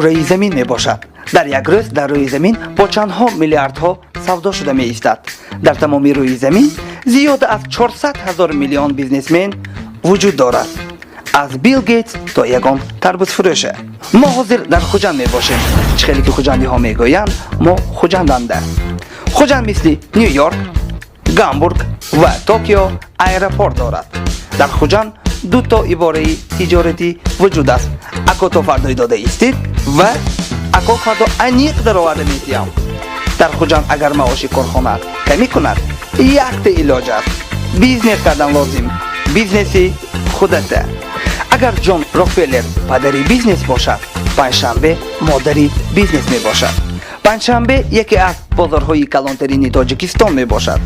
кураи замин мебошад. дар як рӯз дар рӯи замин бо чандҳо миллиардҳо савдо шуда меистад. дар тамоми рӯи замин зиёда аз 400 000 миллион бизнесмен вуҷуд дорад, аз Билл Гейтс то ягон тарбузфурӯша. мо ҳозир дар хуҷанд мебошем. чӣ хеле ки хуҷандиҳо мегӯянд, мо хуҷанданда. хуҷанд мисли Нью-Йорк, Гамбург ва Токио аэропорт дорад. дар хуҷанд ду то ибораи тиҷоратӣ вуҷуд аст. ако то фардои дода истед ва ако фардо аниқ дароварда метиям. дар хуҷанд агар маоши корхона камӣ кунад, якта илоҷ аст. бизнес кардан лозим. бизнеси худата. агар ҷон Рокфеллер падари бизнес бошад, панҷшанбе модари бизнес мебошад. панҷшанбе яке аз бозорҳои калонтарини Тоҷикистон мебошад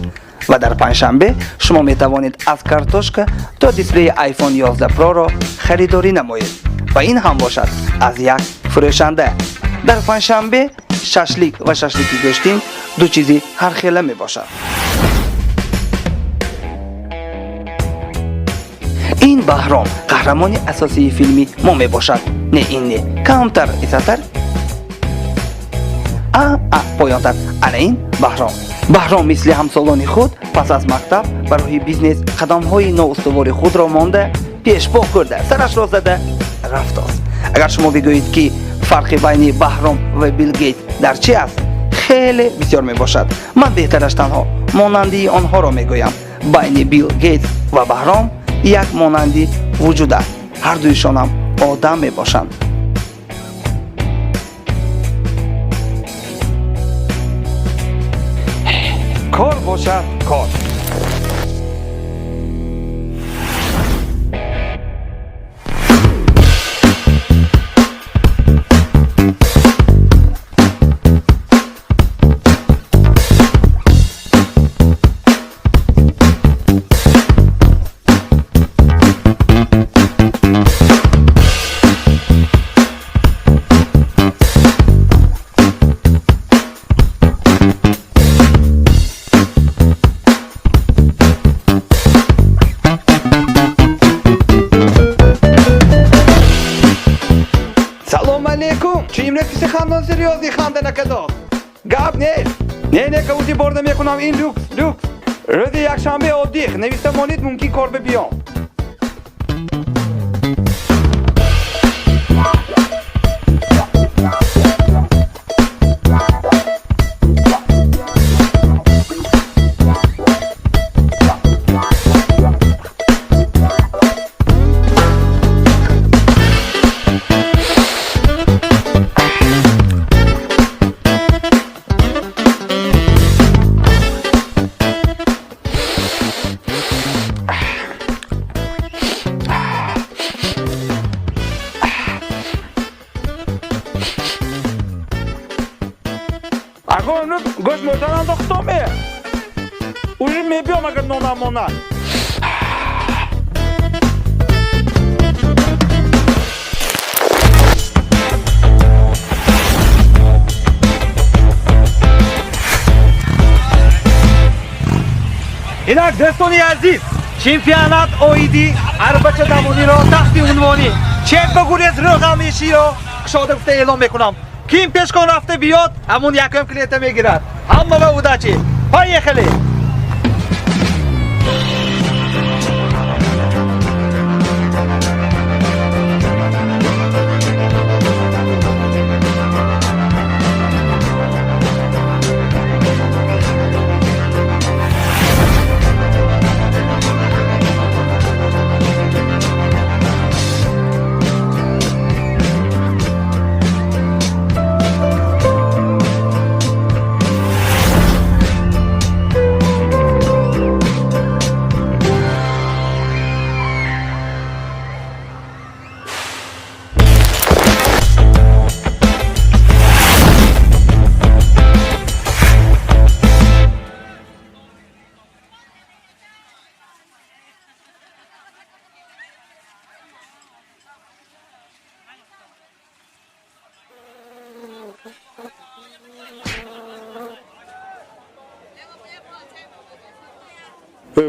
ва дар панҷшанбе шумо метавонед аз картошка то дисплеи iPhone 11 Pro-ро харидорӣ намоед ва ин ҳам бошад аз як фурӯшанда. дар панҷшанбе шашлик ва шашлики гӯштин ду чизи ҳархела мебошад. ин Баҳром қаҳрамони асосии филми мо мебошад. Не ин не камтар исатар поёнтар. ана ин Баҳром. Баҳром мисли ҳамсолони худ пас аз мактаб барои бизнес қадамҳои ноустувори худро монда, пешбо курда, сарашро зада рафтост. агар шумо бигӯед ки фарқи байни Баҳром ва Билл Гейтс дар чӣ аст, хеле бисёр мебошад. ман беҳтараш танҳо монандии онҳоро мегӯям. байни Билл Гейтс ва Баҳром як монандӣ вуҷуд аст. ҳардуишонам одам мебошанд. кор бошад кор. Чимлекси хандан серьёзный ханда накадос. Гап нест. Не каузи борда мекунам ин люкс. Рӯзи якшанбе оддих нависта монид мумкин кор бибиём. Гош мотанан дохтоме. Уже мебиём агар нонам монад. инак дӯстони азиз, чемпионат оиди арбача давониро тахти унвони чемпионат рӯғамеширо кушода гуфта эълон мекунам. ким пешкон рафта биёд, ҳамон якум клиента мегирад. ҳама ва удачи. Поехали.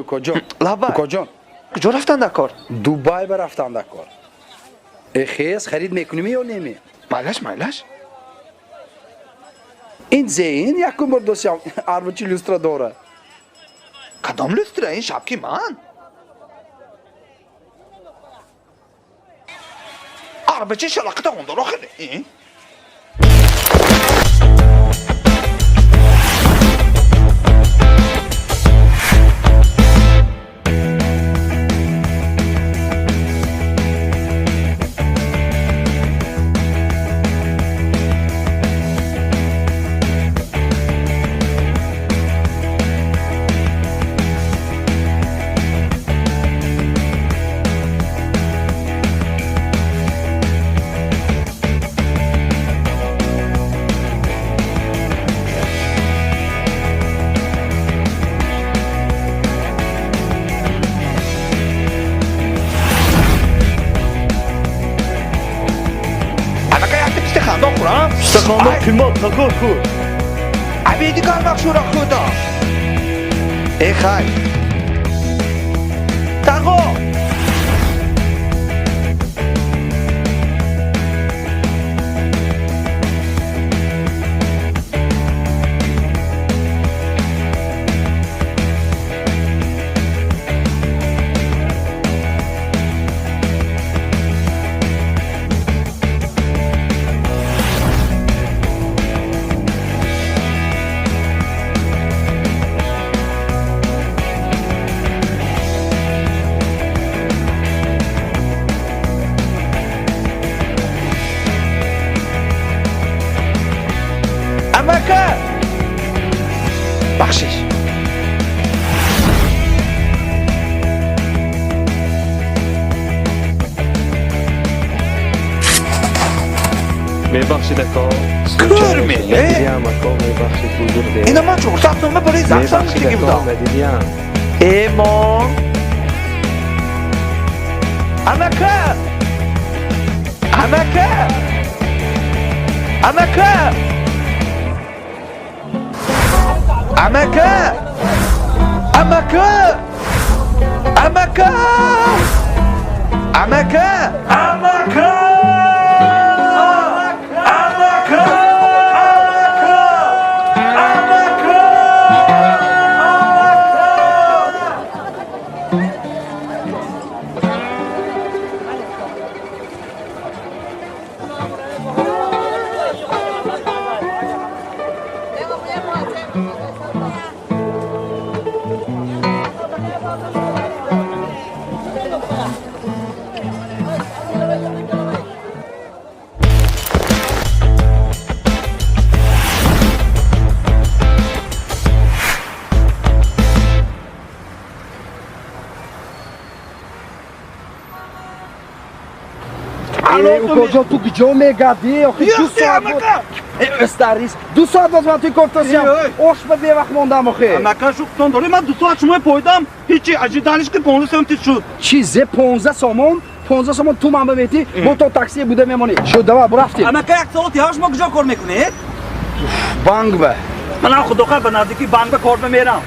کجا؟ لبا کجا؟ کجا رفتن در کار؟ دبی رفتن در کار. خیز خرید میکنیم یا نمی؟ مایلش این زین یکم بار دوستم اربچی لوسترا داره. کدام لوستره این شبکی من؟ عربچه شلاقت اون داره خیلی. استخدام پیما تکار کن. عبیدی کار مخشورا خدا. ای خای. تقو. بخشش میبخشید اکا کرمی مدیدیم اکا میبخشید بزرگه اینا من چون ساختمه برای زخشم دیگه بودم مدیدیم ایمان امکه امکه امکه امکه امکه امکه امکه امکه کجا تو کجا میگردی؟ آخه 2 ساعت بود. استریس 2 ساعت بود من توی کفتاسیم. اوش به بی وقت موندم آخه. مکه شوختان داری من 2 ساعت شما پایدم هیچی عجیب دانش که 15 سانتی شد چیزه 15 سامان تو من بمیتی با تو تاکسی بوده میمونی. شد دوا برفتیم. مکه 1 ساعت یاش ما کجا کار میکنید؟ بانک به. من خدا خیر به نزدیکی بانک به کار میرم.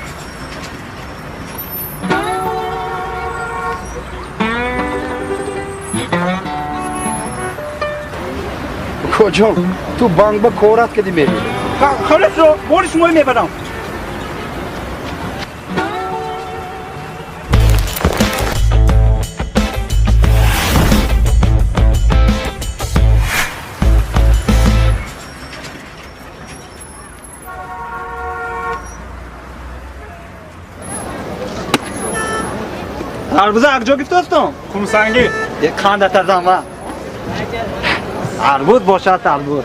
کجا؟ تو بانک با کارت کدی میری؟ خلاص رو بوری شما میبرم. Arbuza akjo giftaston. Kumsangi. Ye khanda tarzama. Arbud boshad arbud.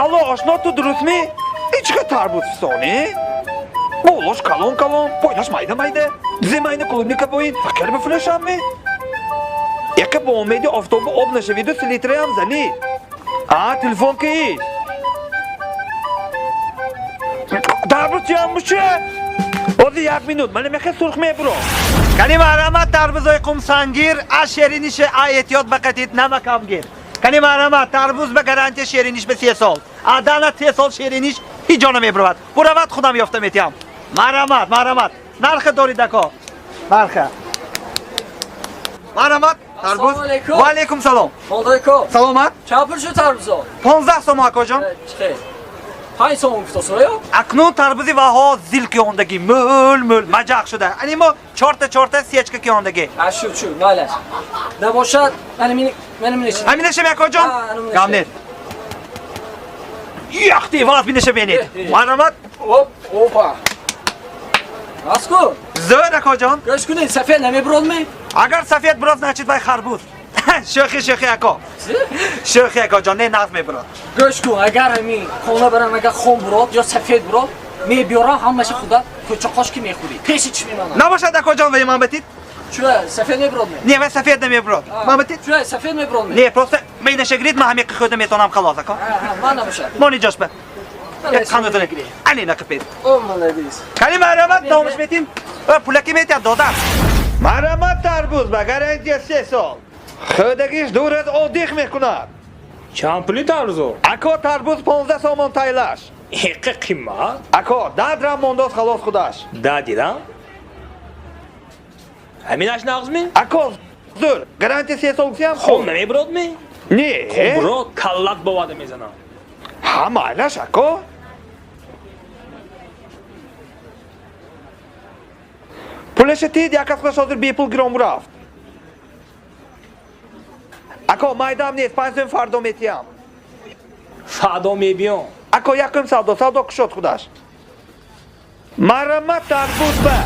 Алло, ашно ту дурустми? Ичка тарбутстoni? Болош калон пойлаш майда. Зимайна клубника боин. Факер бифлешамми? Яка ба омеди офтоби об нашавиду селитраям зали. Телефон ки? Тарбут ям муше? Hozir 1 minut. Mana meka surxmay bro. Kani marhamat tarvuzay qumsangir, ashirinish ayetiyot baqatit namakamgir. Kani marhamat tarvuz be garantiya sherinish be 3 sol. Adana 3 sol sherinish hijona mebrovat. Buravat khudam yoftam etyam. Marhamat. Narxi doridako. Narxi. Marhamat tarvuz. Assalomu alaykum. Va alaykum salom. Alaikum. Salomat. Çapır şu tarbuzo. 15 so'm akajon. Çıkay. Hangi soğuk tutuyorsun ya? Aknu tarbuzi va ho zilki yondagi mul majaq shuda. Animo chorta sechka yondagi. Ha şu nalar. Ne boşa benim için. Amina sheme akajon. Ha, anam Gamnet. Yaxti vaz bineshe benit. Marhamat. Hop opa. Asko. Zo'r akajon. Göz günü sefer ne mi brol mi? Agar safed biroz nachid bay kharbuz. Shoxi ako. Shoxi akajon ne nazme biroz. Göz günü agar mi kona beram agar xon brol ya sefer brol mi biyoran hammashi xuda ko'cha qosh ki mexudi. Pesh ichmayman. Nabashad akajon ve mambetit. Şura sefer ne brol mi? Ne va safed ne biroz. Mambetit. Şura sefer ne brol mi? Ne prosta meyna shagrid ma hami qixodam etonam khalos aka. Ha mana boşa. Moni joshba. Qanotini. Ani naqipet. O maladiz. Kali marhamat nomush metin. Pulaki metyapti odam. Marhamat tarvuz ba garantiya 3 sol. Xodagish durad odih mekunad. چند پولی ترزو؟ Ako tarvuz 15 somon taylash. حقه قیمت؟ Ako dadram mondos khalos khudash. دادیدم؟ همینش نقض می؟ Ako zur garantiya 3 sol ksiyam. خب نمیبرد می؟ Ne? برو کلک بواده میزنم Ha maylash ako. Puleshe tid yakasqash hozir bepul grom raft. Ako maydam nest 5 so'm fardo metyam. فردا میبیام Ako yakim savdo kushot khudash. Marhamat tarvuz ba.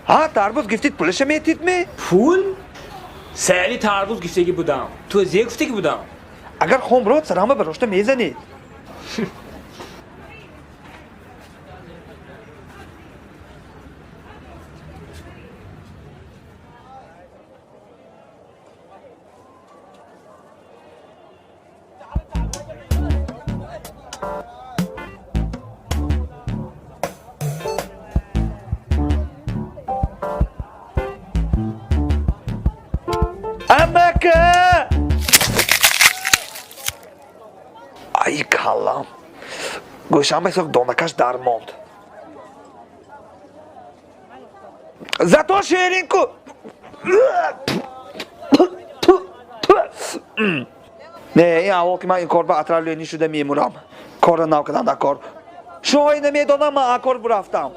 Ha tarvuz giftit puleshe metit mi? پول؟ سالی تربوز گفتگی بودم تو زیه گفتگی بودم Agar xomrod sarama baroshta mezanid. Amaka! Ay kallam. Go'sham sok donakash darmond. Zato sherinku. Ne, این اول که من این کار با اترالینی شده میمونم کار ناکدم در کار شوهایی نمیدونم من اکار برفتم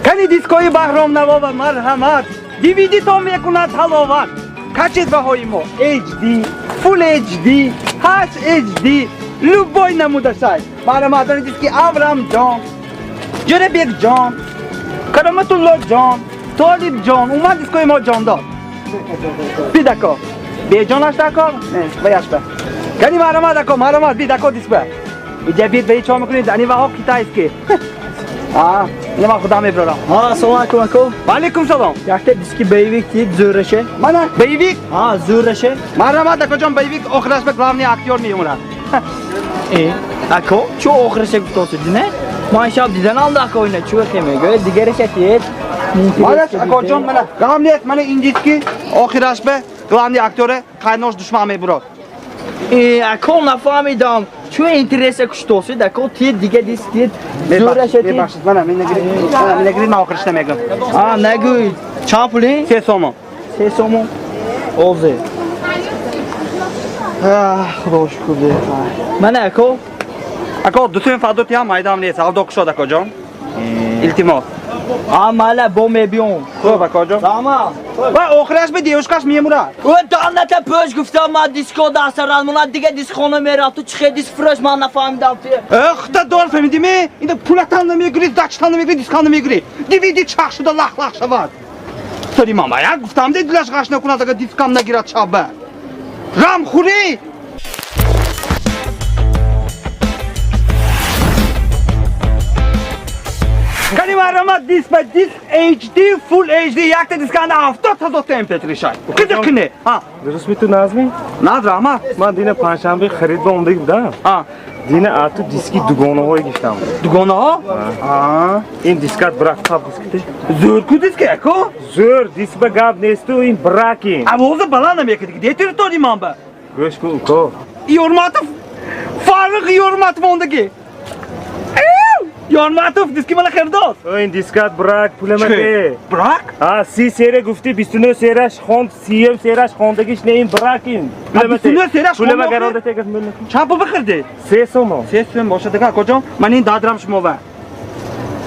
کنی دیسکوی بحرام نوا و مرحمت دیویدی تو میکند حلاوت کچید بهایی ما HD Full HD HD любой نموده شای مرحمت دیسکی ابرام جان جنبیک جان کرامت الله جان طالب جان اومد دیسکوی ما جان داد بی دکا بی جانش دکا نه بیاش به کنی مرحمت بی دکا دیسک به اینجا بید به چه میکنید انی وها کیتایست که اینه من خودم میبرم Assalomu alaykum aka. و علیکم سلام Yaxshi diski Bayvik deydi, zo'rasha. mana Bayvik Ha, zo'rasha. marhamat aka jon Bayvik oxirashda главный aktyor میمونه Aka, chu oxirasha gustasi ne? Man shab didan aldı aka oyna, chu kemiga, digara shatit. Malash aka jon mana главный mana injitki oxirashda главный aktyori qaynosh dushman میبرد Aka nafahmidam. Chu interesa gustasi, aka tiyet diga disk tiyet. Zo'rasha tiyet. ببخشید من نگرید من آخرش نمیگم Ha, nagoy. Chand puli? 3 so'm 3 so'm. O'zi. Xudo shukr deyapman. Mana aka, aka دوتون فدات هم مایدام نیست سودا کشاد aka jon iltimos ha mala bombebion. خوب aka jon Tamam. و آخرش به دیوشکاش میمونه و دانته پوش گفتم ما دیسکو دستران مونا دیگه دیسکو نمیرفت تو چه دیسک فروش من نفهمیدم تو اختا فهمیدی می این پولتان نمیگیری داچتان نمیگیری دیسکان نمیگیری دیویدی چخشودا لخ شود سری ماما یا گفتم دی دلش قش نکنه اگه دیسکام نگیرد شابه رام خوری کنی مرحمت مرحمت دیسک به دیسک HD فول HD یک تا دیسک اند 70,000 تا MP3 شای کجا کنه ها درست میتونی نازمی؟ نه رحمت من دینه پنجشنبه خرید به اومده بودم. ها دینه اتو دیسکی دوگانه های گشتم. دوگانه ها ها این دیسکات براک تاب دیسکته. زور کو دیسک اکو زور دیسک به گاب نیستو این براکین. اوضاع بلندم یک دیگه دیتر تو دیمان به گوش کو کو. یورمات فارغ یورمات موندگی یورمات دیسکی مال خرداد این دیسکات براک پول مده. براک ها 30 سیره گفتی 29 سیرش خوند 30 سیرش خوندگیش نه این براکین. 29 سیرش پول خوند ما گرانده تکت میل. چند پول بخرده 300 سیستم باشه دیگه کجا من این دادرم شما و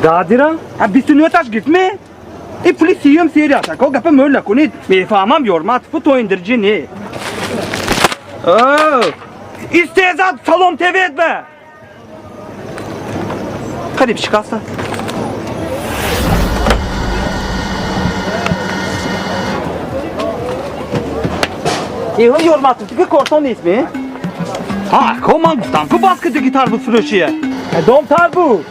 دادیرا 29 تاش گفت می این پولی سیم سیری هست که گفت مول نکنید میفهمم یورمات تو اندرجی نه استعداد سلام تبید به خریب شکسته این یورمات دیگه کارتون نیست می ها که من گفتم که باسکت گیتار بود فروشیه دوم تر بود.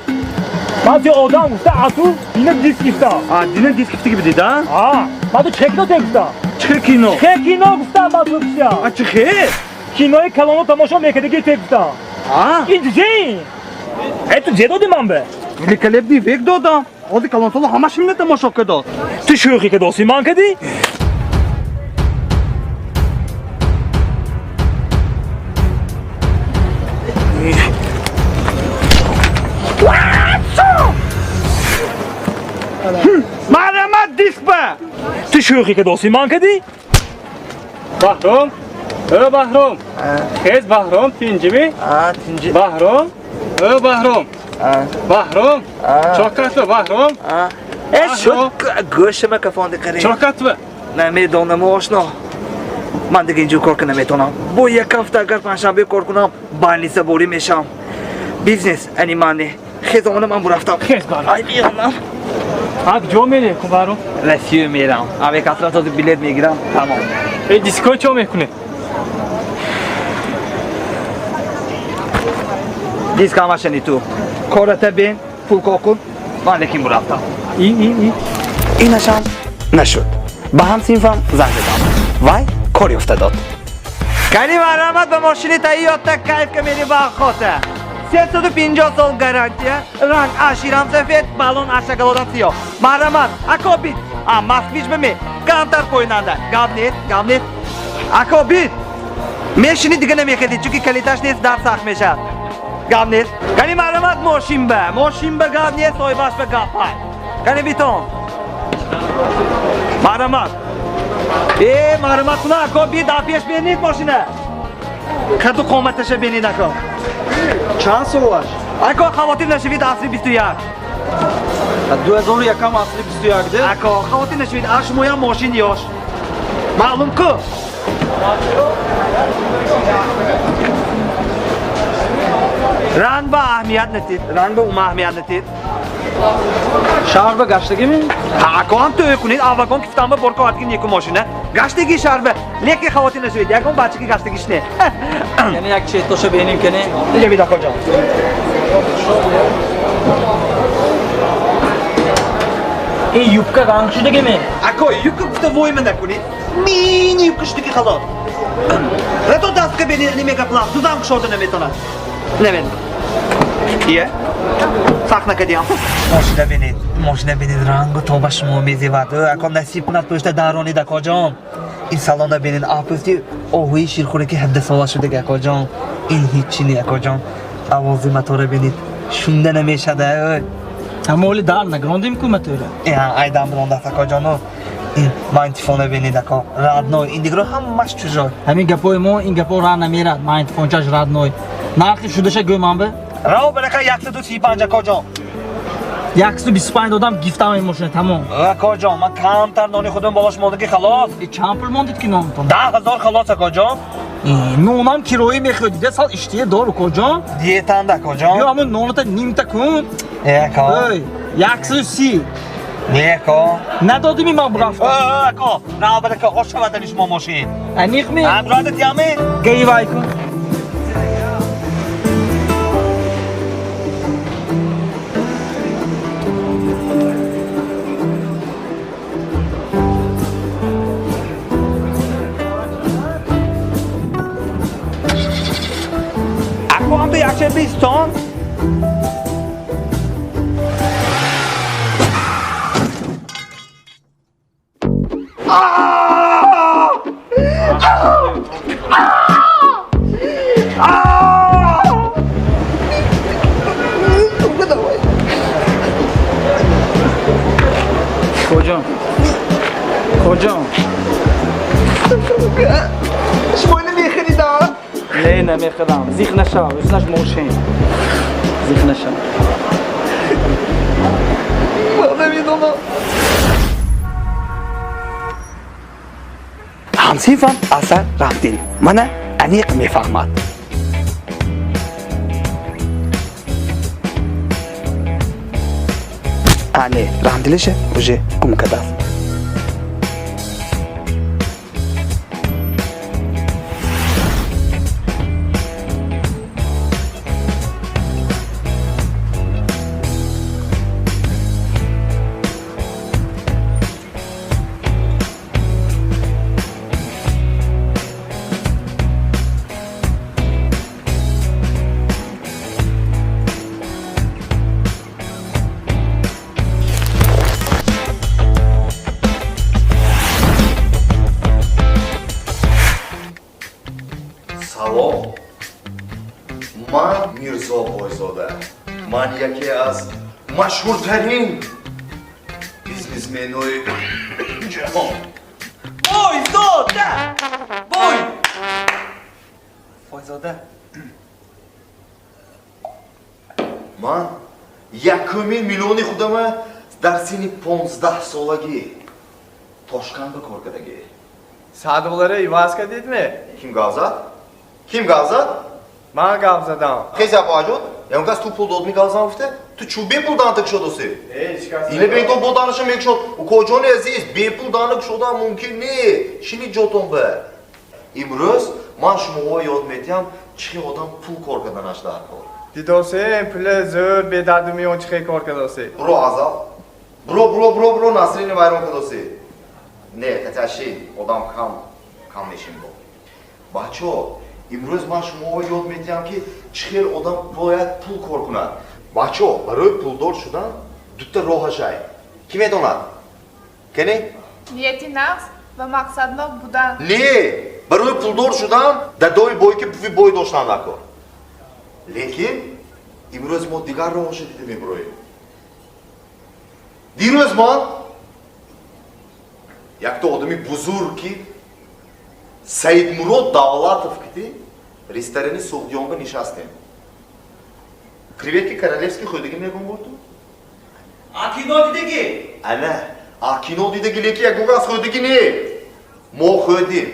بعضی آدم گفته اتو اینه دیسک گفته. دینه دیسک gibi dedi ha? بعد چه کینو گفته. چه کینو؟ چه کینو گفته بعد گفته. چه خیر؟ کینوی کلامو تماشا میکنه که گفته. این چی؟ تو چه دادی من به؟ ولی کلیب دی وک دادم. آدی کلام سالو همش می‌نه تماشا کرد. تو شوخی که دوستی من کردی؟ مرحمت دیسک به تو شوخی که دوستی من کردی؟ بحرام بحرام خیز بحرام تینجی tinci. بحرام بحرام بحرام چاکت بحرام شد گوشم کفان دکاری. چاکت نمیدونم آشنا. من دیگه اینجور کار کنم نمیتونم. با یک هفته اگر پنجشنبه کار کنم بانی سبوری میشم. بیزنس انی مانه. خیزانم من برفتم. خیز بحرام ای بیانم. اب جو میره کبارو رسیو میرم. اوه کسرت از بلیت میگیرم. تمام. ای دیسکو چو میکنه دیسک همه شنی تو. کارت بین. پول کن. من لیکن برفتم. اینشم نشد. با هم سینفم زنگ دادم. وای کاری افتاد. کلی مرحمت به ماشینی تاییات کیف که میری با خاطر. 350 سال گارانتیه. رنگ اشیرم سفید، بالون اشکالات سیاه. مرحمت، اکابیت. ماسکیش بمی. کانتر کویننده. گام نیست. اکابیت. میشینی دیگه نمیخیدی چون که کلیتاش نیست در سخت میشه. گام نیست. کلی مرحمت ماشین به گام نیست سایباش به گام پای. کلی بیتون. مرحمت. مرحمت کنه اکابیت دافیش بینید ماشینه. کدو قومتش بینید اکا. چند سواش؟ اکا خواتین نشوید اصلی 21. 2001 هم اصلی 21 ده؟ اکا خواتین نشوید اش مویا ماشین یاش. معلوم که رنگ با اهمیت نتید. رنگ به اون اهمیت نتید. شهر به گشتگی می؟ اکا هم توی کنید آواگان کفتان با برکا هاتگین یکو ماشینه. گشتگی شهر به لیکی خواتین نشوید. یکم بچه که گشتگیش نه. یعنی یک چیز توشه بینیم که نه؟ دیگه بیدا کجا. این یوبکا رنگ شده می؟ اکا یکو کفته وای من نکنید. مینی یکو شدگی خلاص. رتو دست که بینید نیمه پلاس دوزم کشورده نمیتونن. نمید. ایه؟ سخت نکدیم. ماشینه بینید رنگ و توبه شما میزیود. اکا نصیب کند پشت درانی دکا جان. این سالانه بینید آپستی آهوی شیرخوره که 17 ساله شده که اکا جان. این هیچی نی اکا جان. آوازی مطوره بینید. شونده نمیشه ده. اما ولی در نگراندیم که مطوره. ایدم برانده است اکا جانو. این من تفونه بینید اکا رد نوی. این دیگر همش چجای. همین گپای ما این گپا را نمیرد. من انتفانچش رد نوی. نرخی شدهشه گوی من به؟ راو برکه 135 اکا جان. 125 دادم گیفتم این ماشینه تمام. اکا جان من کمتر نانی خودم بالاش ماندگی خلاص. چند پول ماندید که نامتون؟ 10,000 خلاص اکا جان. نونم کیلویی میخواد دیده سال اشتیه دارو کجا؟ دیتند اکا جان. یا همون نونتا نیم تا کن. اکا. 130. اکا. ندادیم من برفتم. اکا. راو برکه خوش شود شما ماشین. انیق می؟ امرادت یامی. گی وای کن. هم به یخچال بیستان کجا؟ کجا؟ شما اینو میخریدم؟ نه نمیخدم زیخ نشو اسمش موشین زیخ نشو من نمیدونم. ҳамсинфам асар рафтин мана аниқ мефаҳмад ане рафтилиша уже гум кардааст салом ман мирзо бойзода ман яке аз машҳуртарин бизнесменои ҷаҳон Бойзода! Бой! Бойзода. ман 1 миллиони худама дар синни 15 солагӣ тошканда кор кардагӣ $100 иваз кардидми? ким гап зад ким гап зад Ман гап задам. хез япоаҷуд якас ту пул дод мегалзам гуфте ту чӯ бепул дана кушодоси Ҳеҷ кас. иле бентон бо данашам мекушод укоҷони азиз бепул дана кушодан мумкин не шини ҷотон ба имрӯз ман шуморо ёд медиҳам чӣ одам пул кор карданаш дар кор Дидосе пули зуд бедарду миён чӣ кор кардоси? буро азал буро насрини вайрон кардоси не қатяши одам кам нешин бо бачо имрӯз ман шуморо ёд медиҳам ки чӣ хел одам бояд пул кор кунад бачо барои пулдор шудан дута роҳашай ки медонад кане ниети нағз ва мақсаднок будан. не барои пулдор шудан дадои бой ки пуфи бой доштан дар кор лекин имрӯз мо дигар роҳаша дида мебароем дирӯз ман якта одами бузург ки Саидмурод Давлатов кити ресторани Суғдионга нишастем креветки королевски хӯдагӣ мегум борту А кино дидагӣ? ана а кино дидагӣ леки як гугас хӯдагӣ не мо хӯдим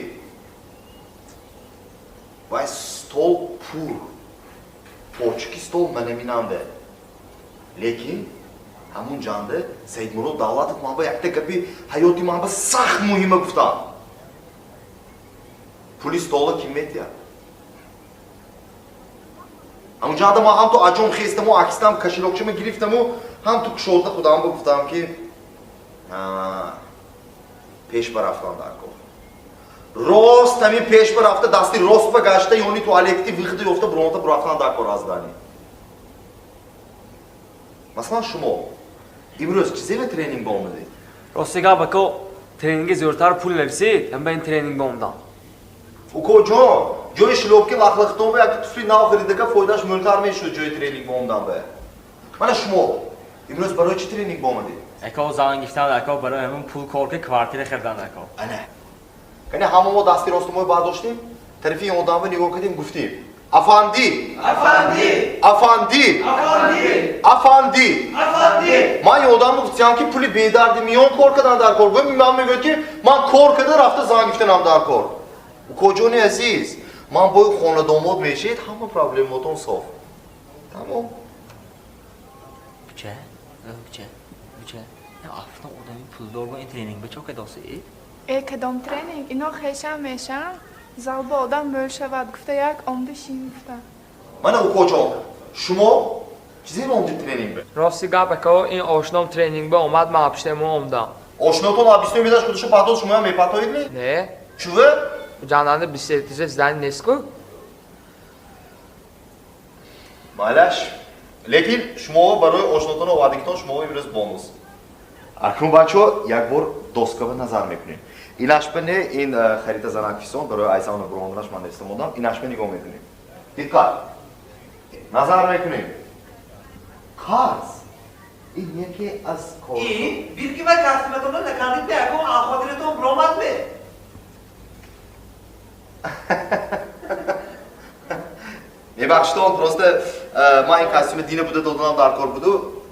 вай стол пур почки стол манаминанда лекин ҳамун ҷанда Саидмурод Давлатов ман ба якта гапи ҳаёти ман ба сахт муҳима гуфтам пули стола ким медиҳад ҳамун ҷанда ман ҳам ту аҷон хестаму акстам кашилокчама гирифтаму ҳам ту кушода худам гуфтам ки пеш ба рафтан дар кор рост ҳамин пеш ба рафта дасти рост ба гашта ёни туалетти виқда ёфта буронта бурафтан дар кор аздани маслан шумо имрӯз чӣ зева тренинг ба омадед Рости гап ако тренинги зӯртар пул лавсид ҳам ба ин тренинг ба омадам укоҷон ҷои шлопки лахлахтоба як туфли нав харидага фоидаш мӯлтар мешуд ҷои тренинг ба омадан ба мана шумо имрӯз барои чӣ тренинг ба омадед Ако зан гифтан ако барои ҳамон пул кор ки квартира хирдан ако ана кане ҳама мо дасти ростумои бардоштем тарафи ин одамба нигоҳ кардем гуфтем афанди афанди афанди афанди афанди афанди ман ёдаму гуфтиям ки пули бедарди миён кор кардан дар кор ман мегӯяд ки ман кор карда рафта зан гифтанам дар кор укоҷони азиз ман бои хонадомот мешед ҳама проблемотон соф тамом Буча афтан одами пулдор ба ин тренинг ба чо кадоси Кадом тренинг? Ино хешам мешам. Залба одам мӯл шавад. Гуфта як омди шин гуфта. мана укоҷон шумо чӣ зева омдед тренинг ба Рости гап ако ин ошном тренинг ба омад ман пиштему омдам. ошнотон абисто медаш худашо пардоз шумоям мепатоидми Не? чӯва Ҷананда бисертиже здани неску? مالش لیکن شما برای آشناتان آوردگیتان شما میرس بونوس اکنون بچه ها یک بار دوستکاوه نظر میکنیم این اشپنه این خرید زنکفیسان برای ایسان و برامونش من استمودم این اشپنه نگاه میکنیم دقت نظر میکنیم کارز این یکی از کارز این بیرکی و کسیمتون رو نکردید بیاکو آخوادیرتون برامد به میبخشتون درسته ما این کاستیم دینه بوده دادنم در کار بوده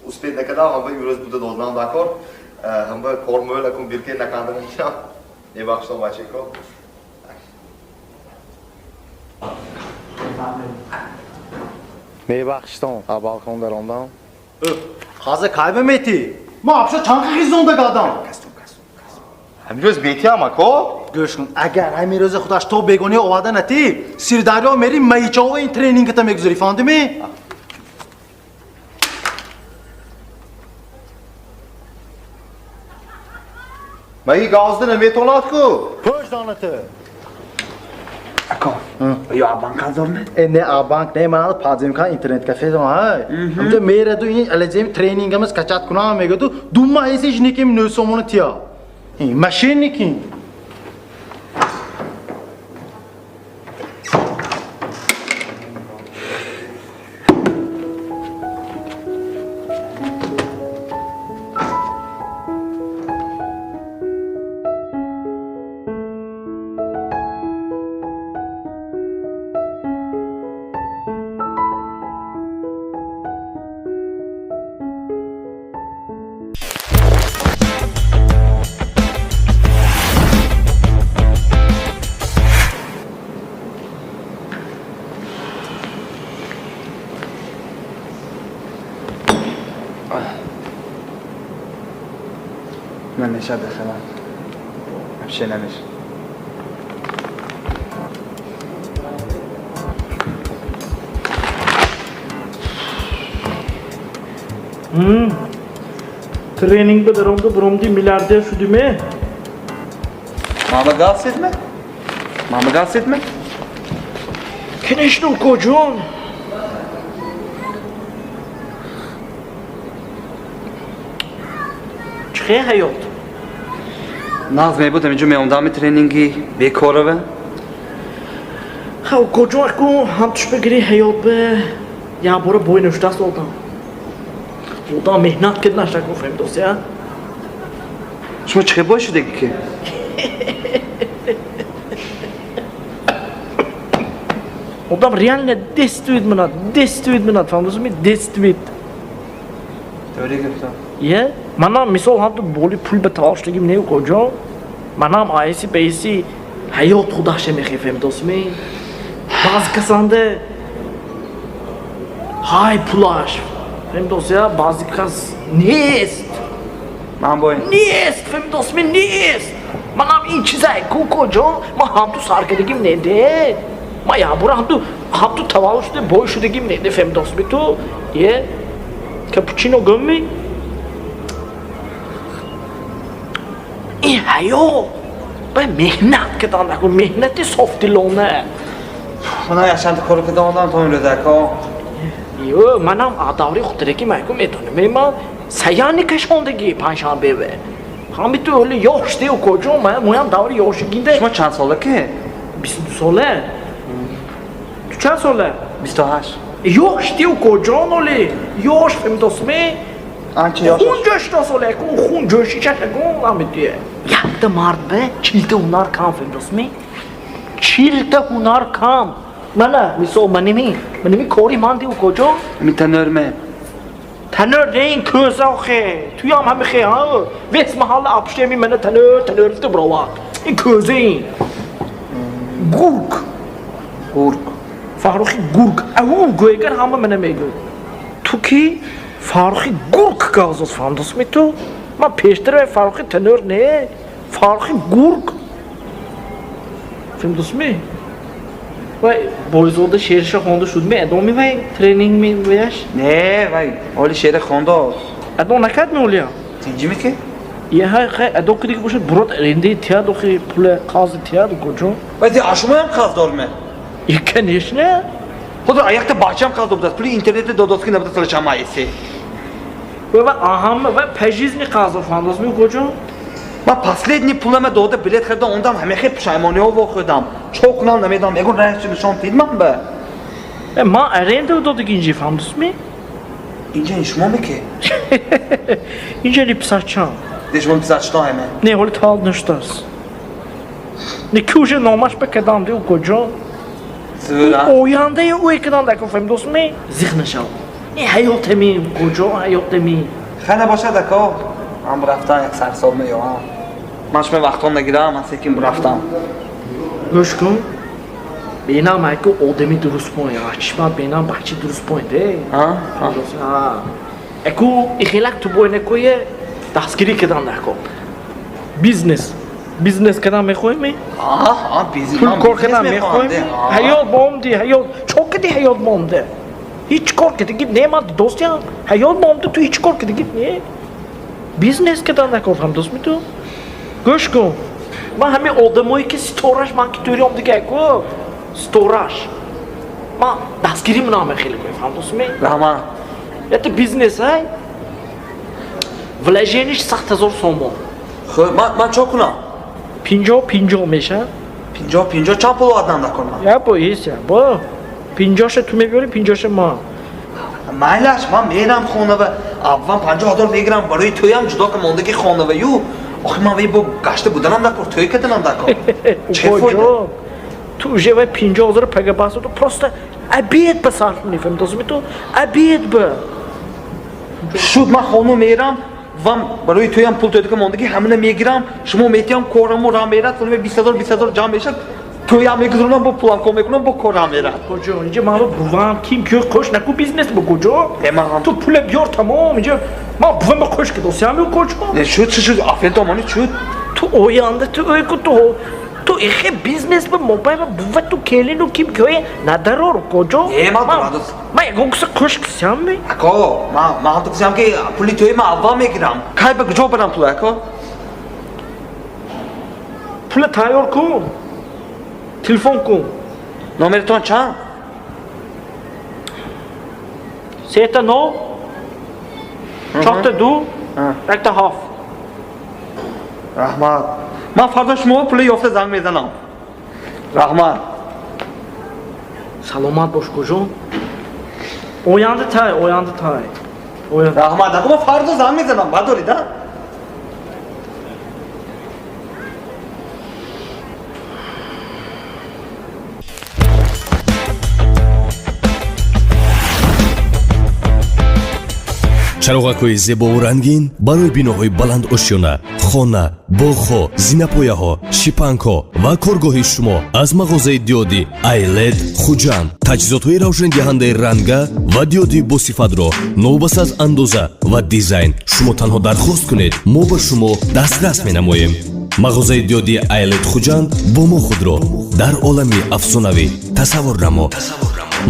اسپید نکردم هم امروز بوده دادنم در کار هم کار مویل اکن بیرکی نکردم اینجا میبخشتون بچه کن میبخشتون اول کن دراندم Hazır kaybetmedi. Ma apşa çankı gizonda qadam. امروز بیتی هم اکو گوش کن اگر همین روز خودش تو بگونی اومده نتی سیرداریا میری میچاو این ترینینگ تا میگذاری فهمیدی؟ مایی گازده نمیتوناد کو پوش دانته اکا یا بانک دارم نه آبانک نه من پازیم کن اینترنت کافه دارم های همچه میره تو این الزیم ترینینگ همس کچات کنم میگه تو دوم ایسیش نیکیم نوسومون تیا این ماشین نیکیم من نشد بخوام همشه نمیش Training بدارم که برامدی میلیاردر شدیمه ماما گاز etme ماما گاز etme کنشنو کجون چه hayat ناز میبودم اینجا میوندم ترینینگی بیکاره به خب کجون اکو هم توش بگیری hayat به یا برو بوی نشته سالدم بودم مهنت کد نشده گفتم دوست یا شما چه باید شده که بودم ریال دستوید مناد فهمیدم می دستوید دوری گفتم یه منم مثال هم تو بولی پول به تاشتگیم نیو کجا منم آیسی بیسی hayat خودش میخوام دوست می باز کسانده های پولاش فهم دوست یا بازی کس نیست من باید نیست فهم دوست می نیست منم این چیزای کجا ما هم تو سرکردگیم نیده ما یا برو هم تو توال شده بوی شدگیم نیده فهم دوست می تو یه کپوچینو گمی این hayat باید مهنت کردن نکن مهنتی صافتی لونه من یاشند کارو که دادم تا این روزکا یو منم آداری خودرکی میگم میدونم من سیانی کشوندگی پنجشنبه به همین تو ولی یاشتی و کجا من داوری یاشگینده شما چند ساله که 22 ساله تو چند ساله 28 یاشتی و کجا ولی یاش فهم دوستمی آنچه یاش خون جشتا ساله کن خون جوشی چه کن همیتیه یکت مرد به چیلت هنر کم فهم دوستمی چیلت هنر کم منه میسو منمی کاری ماندی و کجا می تنرمه تنر این köz آخه توی هم همه خیلی ها ویس محل اپشته می منه تنر تو براوات این köz این گورگ فاروخی گورگ او گویگر همه منه میگو تو کی فاروخی گورگ گازوز فاندوس می تو من پیشتر فاروخی تنر نه فاروخی گورگ فیلم دوست می وای بایزوده شیرش خونده شد می ادامه وای ترینینگ می ویش نه وای اولی شعر خونده ادامه نکرد می اولیا تینجی می که یه های خیلی ادامه کدی که باشد برات رنده تیاد و خیلی پول قاضی تیاد و کجا وای دی آشما هم خواست دارمه یه کنیش نه خود ayakta bahçem kaldı burada. Puli internette dodoski nabda çalışan ayesi. و اهم و پژیزنی قازو فاندوس می کجا من последний пулама дода билет خریدم ондам همه خیلی پشیمانی ها واخدم. چوکنم نمیدم میگم رئیس نشان فیلمم به. ما ارنده دو دیگه فاندوس می اینجا شما میگه. اینجا لیپساچان. دشمن پیزاچتا همه. نه ولی تال نشداس. نه کیوشه نامش بکدام دیو کجا. زورا. اویانده او اکدام دکو فاندوس می زیخنشان. این حیات می کجا حیات می. خیلی باشه دکو. من رفتم یک سرسال میام. منش می وقتام نگیرم من سکیم رفتم. گوش کن. بینام ایکو آدمی درست پایه. چشم بینام بچه درست پایه ده. ها؟ ایکو ایخیلک تو بای نکویه دستگیری کدام نکو. بیزنس کدام میخوای می؟ بیزنس. پول کار کدام میخوای می؟ حیات بامدی حیات چوک دی حیات بامده. هیچ کار که دیگه نمیاد دوستیان. حیات بامده تو هیچ کار که دیگه نه. بیزنس کدام نکو فهم دوست می تو؟ گوش کن. من همه آدمایی که ستورش من که تویرم دیگه کو ستورش. من دستگیری منام خیلی کوی فهم دوست می؟ رحمان. Это бизнес, ай? Вложениеш 100,000 сомон. خب من چه کنم؟ 50 میشه. 50 چند پول آدم نکنم. یا با ایست یا با 50 تو میبری 50 ما. مایلش من میرم خونه و اول 50,000 میگیرم برای توی هم جدا که مونده که خونه و یو آخه من وی با گشته بودنم نکن توی کدنم نکن. چه فایده؟ تو уже 50,000 пега басу то просто обед به صرف می‌کنم دوست تو обед به شد من خونه میرم و برای توی هم پول توی که مونده که همینه میگیرم شما میتیم کارمو را میرد فلوی 20,000 جمع میشه توی هم میگذارم با پولم کم میکنم با کارم میرد کجا اینجا ما رو بوام کیم که خوش نکو بیزنس با کجا تو پول بیار تمام اینجا ما بوام خوش که دوست هم کجا شد آفرین تو مانی شد تو اویانده تو اوی کو تو ایخه بیزنس به موبایل بوام تو کلی نو کیم که ندارو کجا من یکم کس خوش کسیم می اکو من هم تو کسیم که پولی توی من اول میگیرم که به کجا برم پول اکو پول تایار کن تلفن کن نامرتون چند 3 تا 9 4 تا 2 1 تا 7 رحمت من فردا شما پولی یافته زنگ میزنم رحمت سلامت باش کجا اویانده تای رحمت اگه من فردا زنگ میزنم بعد داریده чароғакҳои зебову рангин барои биноҳои баланд ошёна хона боғҳо зинапояҳо шипангҳо ва коргоҳи шумо аз мағозаи диёди айлед хуҷанд таҷҳизотҳои равшандиҳандаи ранга ва диёди босифатро новбас аз андоза ва дизайн шумо танҳо дархост кунед мо ба шумо дастрас менамоем мағозаи диёди айлед хуҷанд бо мо худро дар олами афсонавӣ тасаввур намо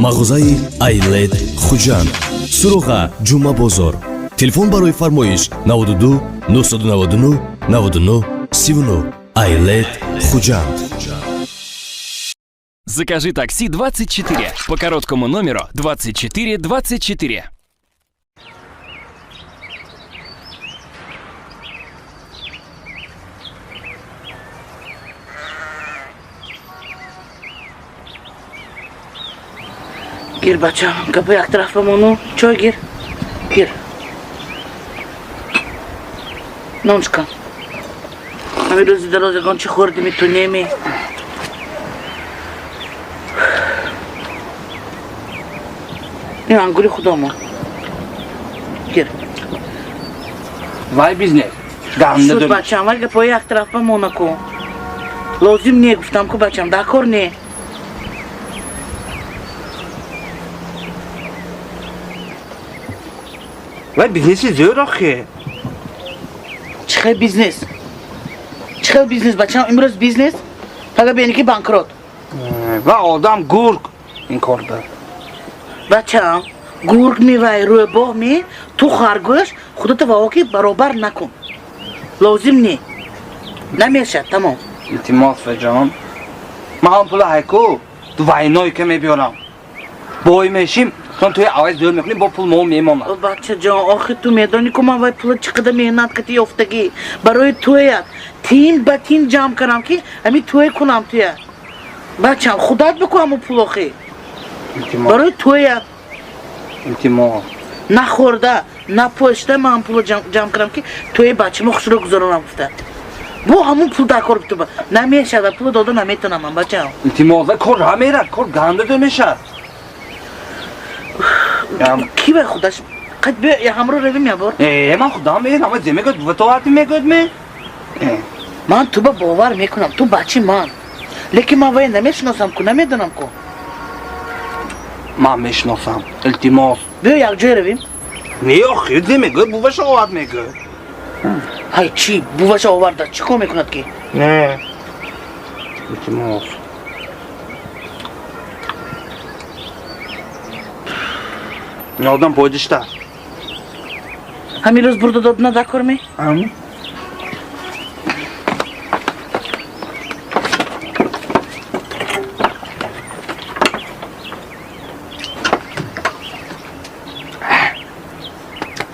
мағозаи айлед хуҷанд суроға ҷумъа бозор телефон барои фармоиш 92 999 99 39 айлед хуҷанд Закажи такси 24 по короткому номеру 2424. Gir bacham, kapı yak tarafı onu. Çoy gir. Gir. Nonçka. Ami rozi daroze gonchi khordi mi tu nemi. Ne anguri khudama. Gir. Vay biznes. Şut bacham, var kapı yak tarafı Monaco. Lozim ne guftam ko bacham, dakor ne? وای بیزنسی زور آخه چه خیلی بیزنس بچه هم امروز بیزنس فقط بینی که بانکروت و آدم گرگ این کار دار بچه هم گرگ میوای روی باغ می تو خرگوش خودت واقعی برابر نکن لازم نی نمیشه تمام التماس فجان من هم پول هایکو تو وینایی که میبیارم بای میشیم چون توی عوض دور میکنیم با پول ما میمونم. بچه جان آخه تو میدانی که من وای پول چقدر مهنت کردی افتگی برای تویت تین به تین جمع کردم که همین توی کنم توی بچه خودت بکن همون پول آخه برای تویت انتما نخورده نپوشته من پول جمع کردم که توی بچه ما خوش رو گذارم افته با همون پول در کار بتو نمیشه پول داده نمیتونم من بچه انتما کار را میرد کار گنده دو میشد کی به خودش قد بیا یا همرو رویم یا بار من خدا میرم اما زمین و تو حتی میگود می من تو با باور میکنم تو بچه من لیکن من وای نمیشناسم که نمیدونم که من میشناسم التماس بیا یک جای رویم نه آخه میگود بوش آورد میگود های چی بوش آورده چی کار میکند که نه التماس آدم پویدشتر همین روز برده داد نده کرمی؟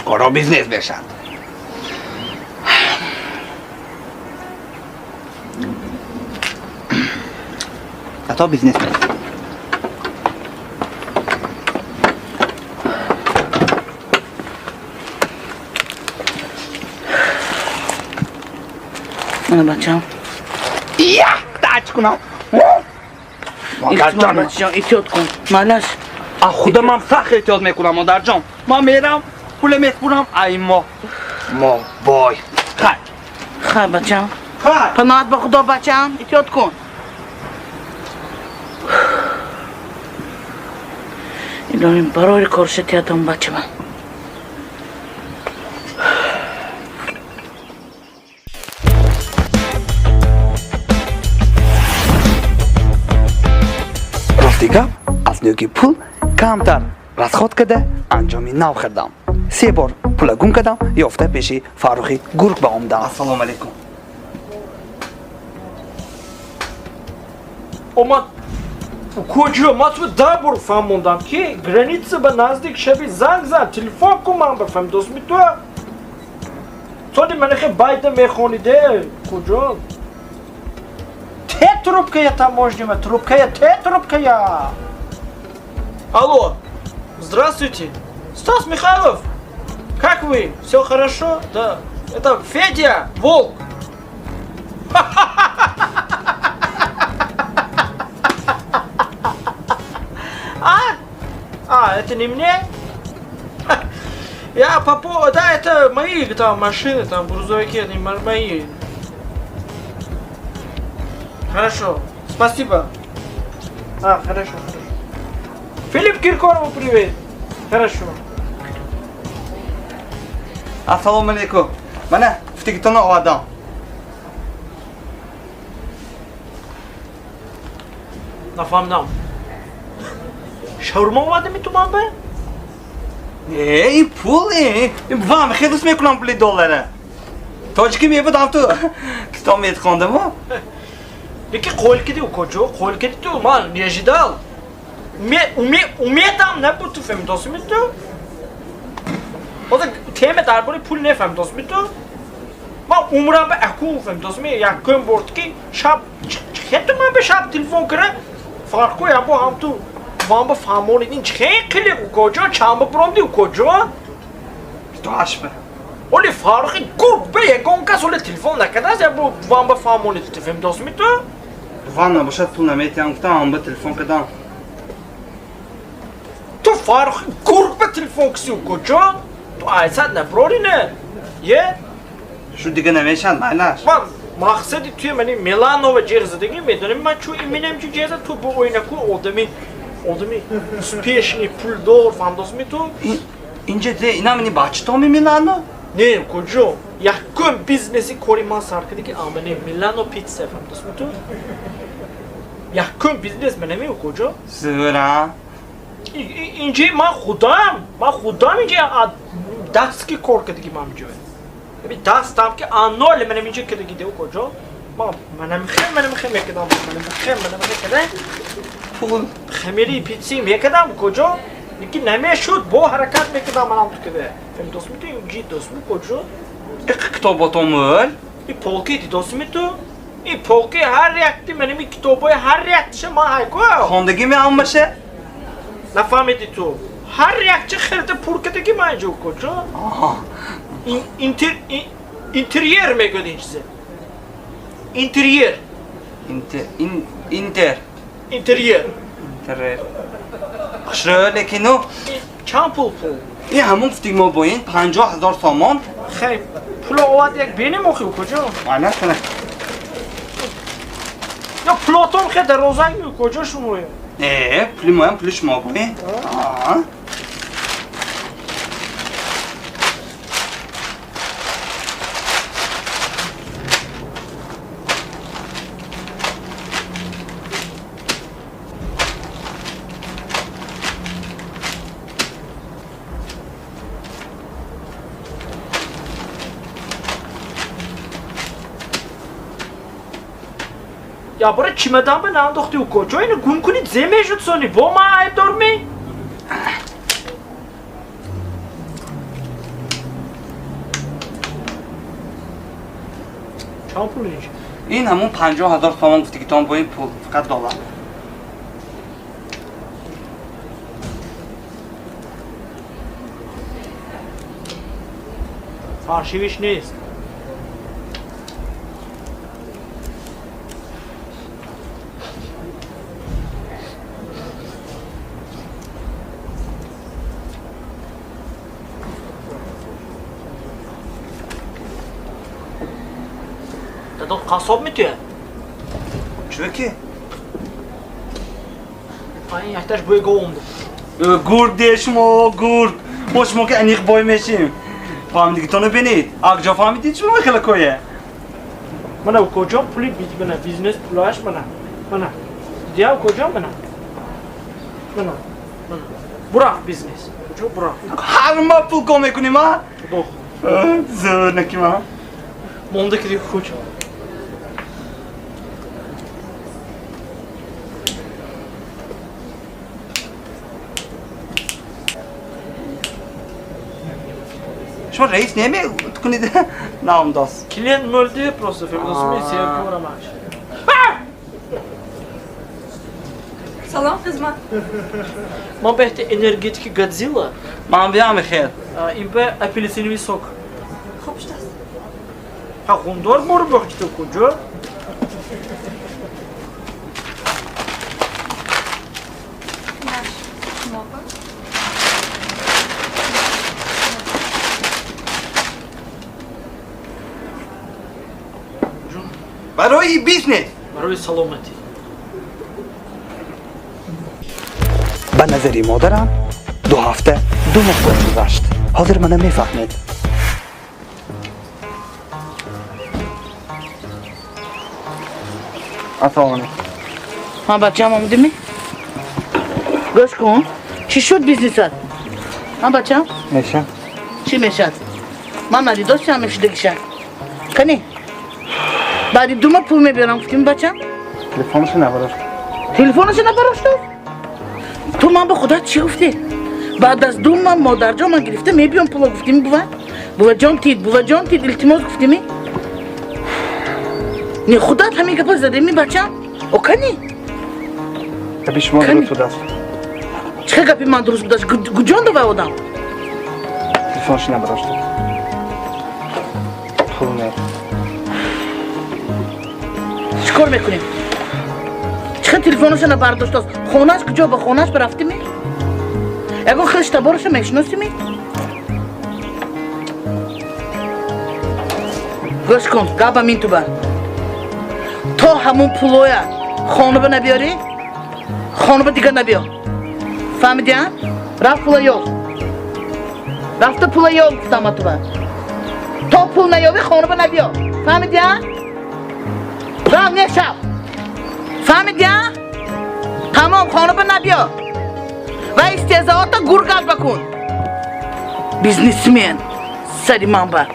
کارا بیزنس بشد حتی بیزنس بشد نه بچه‌م یا تاچ کنم مادر جان احتیاط کن مالش خدا من فخر احتیاط میکنم مادر جان من میرم پول میسپرم ای ما بای خیر بچه‌م پناهت به خدا بچه‌م احتیاط کن الهی برای کارشتیاتم بچه من دیگه از نوکی پول کمتر رسخوت کده انجامی نو خردم 3 بار پول گم کردم یافته پیشی فاروقی گرگ با اومدم السلام علیکم اومد کجا ما تو دابور فهموندم که گرانیتس به نزدیک شبی زنگ زد تلفن کن من بفهم دوست می تو من خیلی باید میخونیده کجا те трубка я таможня, трубка я, те трубка я. Алло, здравствуйте, Стас Михайлов, как вы? Все хорошо? Да, это Федя, Волк. Это не мне? Я по поводу, да, это мои там машины, там грузовики, они мои. Хорошо, спасибо. Хорошо. Филипп Киркорову привет. Хорошо. Ассаламу алейкум. Mana فتیگتون آدم. نفهمیدم. شاورما اومده می تو منبع؟ این پوله. وام خیلی دوست میکنم پول دلاره. تاجیکی میبودم تو. کتاب میت خوندم ها. Peki kol kedi u kocu, kol kedi tu man nijidal. Umiyetam ne bu tu fem dost mi tu? O da teme darbore pul ne fem dost mi tu? Ma umram be aku fem dost mi yakın bord ki şap hetu man be şap telefon kare farko ya bu ham tu vam be famon idin çekli u kocu çamba prondi u kocu. تو عشبه. Oli farkı kurb be yegonka sole telefon ne kadar ya bu vam be famon idin fem dost mi tu? وانا باشد پول نمیتیم گفتم هم به تلفن کدام تو فرق گرگ به تلفن کسی و کجا؟ تو ایساد نبروری نه؟ یه؟ شو دیگه نمیشن معنیش من مقصدی توی منی میلانو و جرزدگی میدونم من چون ایمینم که جرزد تو با اوینکو آدمی سپیشنی پول دار فهمداز می تو؟ اینجا ده اینا منی بچه تو می میلانو؟ نه کجا؟ yakın biznesi koruman sarkıdaki amene Milano pizza fahmdasın mı tu? Yakın biznes mi o koca? Zıra. İnce ma khudam ince dast ki korkadaki mamcı. Bir dast tam ki anol menem ince kedi gidiyor koca. Ma menem khem yakıdam menem khem kede. پول خمیری پیتسی میکردم کجا؟ یکی نمیشد با حرکت میکردم منم تو که فهم دوست می تو این جید دوست می کجا؟ کتاباتامول این پولکی دی دوست می تو؟ این پولکی هر ریکتی منیم این کتابای هر ریکتیشه من هایکو خواندگی می هم باشه؟ نفهمیدی تو؟ هر ریکتی خیلی پورکتگی من اینجا کجا؟ اینتریر میگوید این چیزه اینتریر اینتریر خشره لیکنو چند پول؟ این همون گفتیم ما با این 50,000 سامان خیلی پول آواد یک بینی مخی کجا؟ معنی کنه یا پلاتون خیلی در روزنگ می کجا شمایه؟ پولی ما هم پولش ما با این یا برای چیمدان به ننداختی و کجا اینو گم کنید زمه شد سانی با ما عیب دارمی؟ چند پول اینجا؟ این همون 50,000 سامان گفتی که تو هم با این پول فقط دلار فرشیویش نیست دادو قصاب میتویه چرا که؟ این یکتاش بوی گوم گرگ دیشما گرگ ما شما که انیق بای میشیم فهمیدی که تو نبینید اگجا فهمیدید شما خیلی کویه منو کجا پولی بیزنس پولاش منو دیو کجا منو برا بیزنس کجا برا هر ما پول کم میکنیم ها دو زور نکیم ها مونده که دیگه کجا شما رئیس نمی کنید نام داست Klient möldü просто Firdevs'un sevgi uğramış. Salam xizmat. Man behte energetik Godzilla. من بیام بخیر این به اپلیسینوی سوک. خوب شد. ها خوندار مورو بخش تو کجا؟ برای بیزنس برای سلامتی به نظری مادرم 2 هفته 2 ماه گذشت حاضر منو میفهمید السلام علیکم ها بچه‌م آمده می؟ گوش کن چی شد بیزنست؟ ها بچه‌م؟ میشه چی میشد؟ من ندی دوستی هم میشده گیشه کنی؟ بعدی 2 ماه پول میبیارم گفتیم بچه‌م؟ تلفنشو نبراش تلفنشو نبراش تو من به خدا چی گفتی؟ بعد از 2 ماه مادر جان من گرفته میبیام پول گفتیم بوا جان تید التماس گفتیمی؟ نه خودت همین گپا زده می بچه‌م؟ او کنی؟ گپی شما درست بود است چه گپی من درست بود است؟ گجان دو آدم تلفنشو نبراش خونه چیکار میکنیم؟ چه تلفنش نبرداشت است؟ خونه‌اش کجا به خونه‌اش برفتی می؟ اگه خودش تبارش میشناسی می؟ گوش کن گپم این تو بر تو همون پولویا خانوبه نبیاری؟ خانوبه دیگه نبیار فهمیدی ها؟ رفت پول یول رفته پول یول گفتم تو بر تو پول نیاوی خانوبه نبیار فهمیدی ها؟ رفت نشب فهمیدی ها؟ تمام خانوبه نبیار و استهزاءات گرگت بکن بیزنسمن سری من بر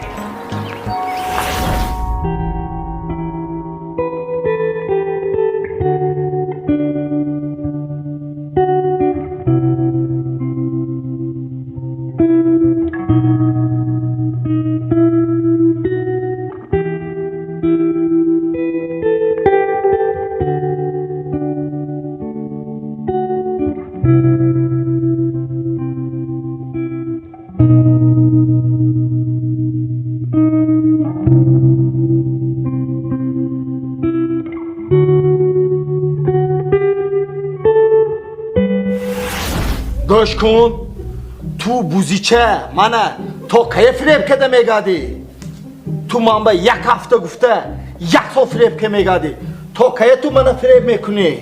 گوش کن تو بوزیچه منه تا که فریب کده میگادی تو من به یک هفته گفته یک سال فریب که میگادی تا که تو منه فریب میکنی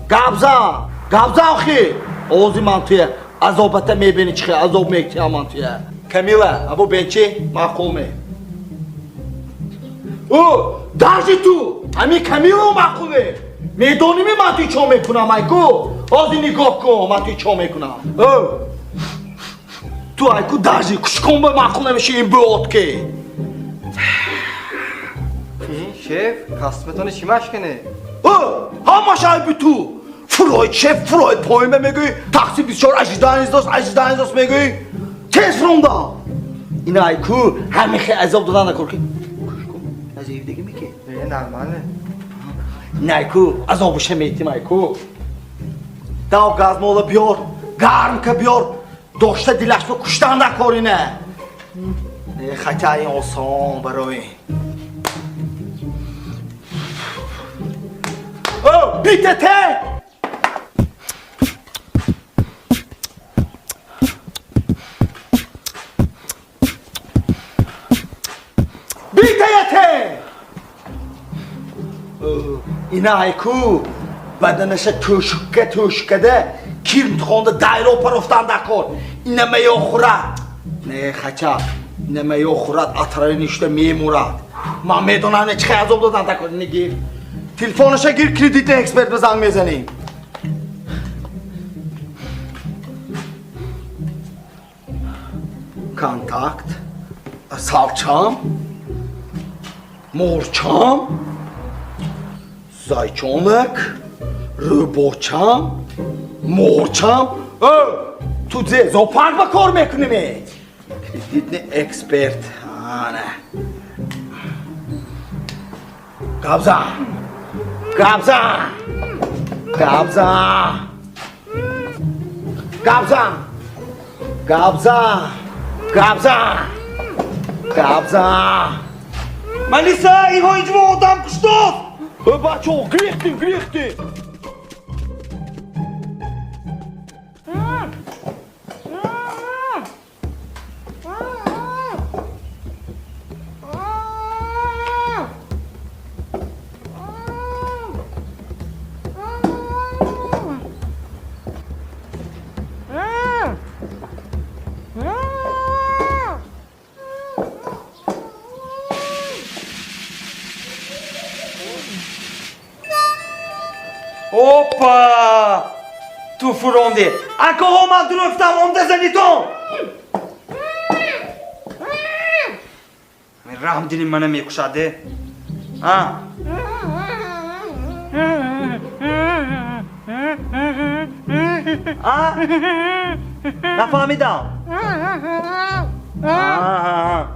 گابزا آخی آوزی من توی عذابته میبینی چی عذاب میکتی من توی کمیله ابو بینچی معقول می او درجی تو همین کمیله معقوله میدونی من توی چو میکنم ایگو آزی نگاه کن من توی چو میکنم تو ایگو درجی کش کن به معقول نمیشه این بود که شف کسمتون چی مشکنه؟ همه شای بی تو فروید شف فروید پایمه میگوی تقسی 24 18 میگوی تیز فروندا این ایکو همه خیلی عذاب دادن نکن که کش کن از دیگه میگه نرمانه نه ایکو عذابشه میتیم ایکو داو گاز مولا بیار گرم که بیار داشته دیلش به کشتن نکارینه خطای آسان برای بیتته بیتته اینا ایکو بدنش توشکده کیرم تخونده دایره پر افتان دکن اینا میو خورد نه خچا اینا میو خورد اطرای نشته میمورد من میدونم چه عذاب دادن دکن نگیر تلفنش گیر کردیت اکسپرت به زنگ میزنیم کانتاکت سالچام مورچام زایچونک روبوچام مورچام تو زوپارک با کار میکنیم کردیت اکسپرت آنه گابزا Melisa این اینجا با آدم کشتاد بچه ها گریختیم Hoppa! Tu furondi! Ako homa dröftam om det zeniton! Men rahmdinim mana mekuşade. Ha? Ha? Nafahmidam. Ha?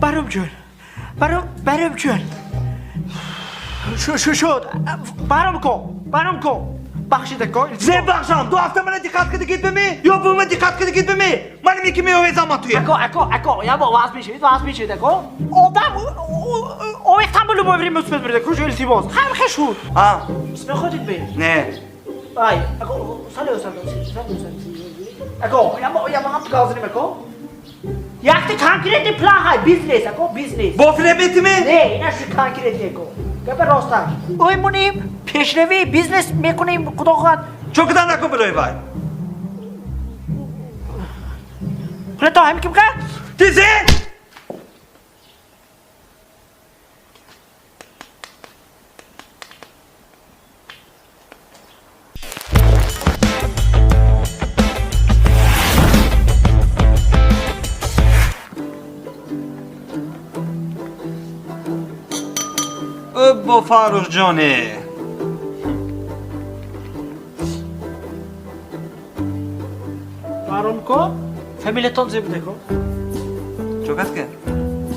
برام جون شد برام کن بخشیده کن زه بخشم دو هفته من دقت کردی گید بمی یا به من دقت کردی گید بمی من میگم میو زمان توی اکو یا با واس میشه اکو آدم او احتمال رو ببریم مثبت برده کروش التماس خیلی شد اسم خودت بیر نه ای اکو سالو اکو یا ما هم تو گازنیم اکو یکتی کانکریتی پلان های بیزنس اکو بیزنس با فلبیتی می؟ نه اینش کانکریتی اکو گپ راستش اوی مونیم پیشروی بیزنس میکنیم خدا خواهد چوکدان نکن بلوی بای خونه تا همین که بکن دیزی با فاروق جانه فاروق کو فامیلیتون زیبده کو چوکست که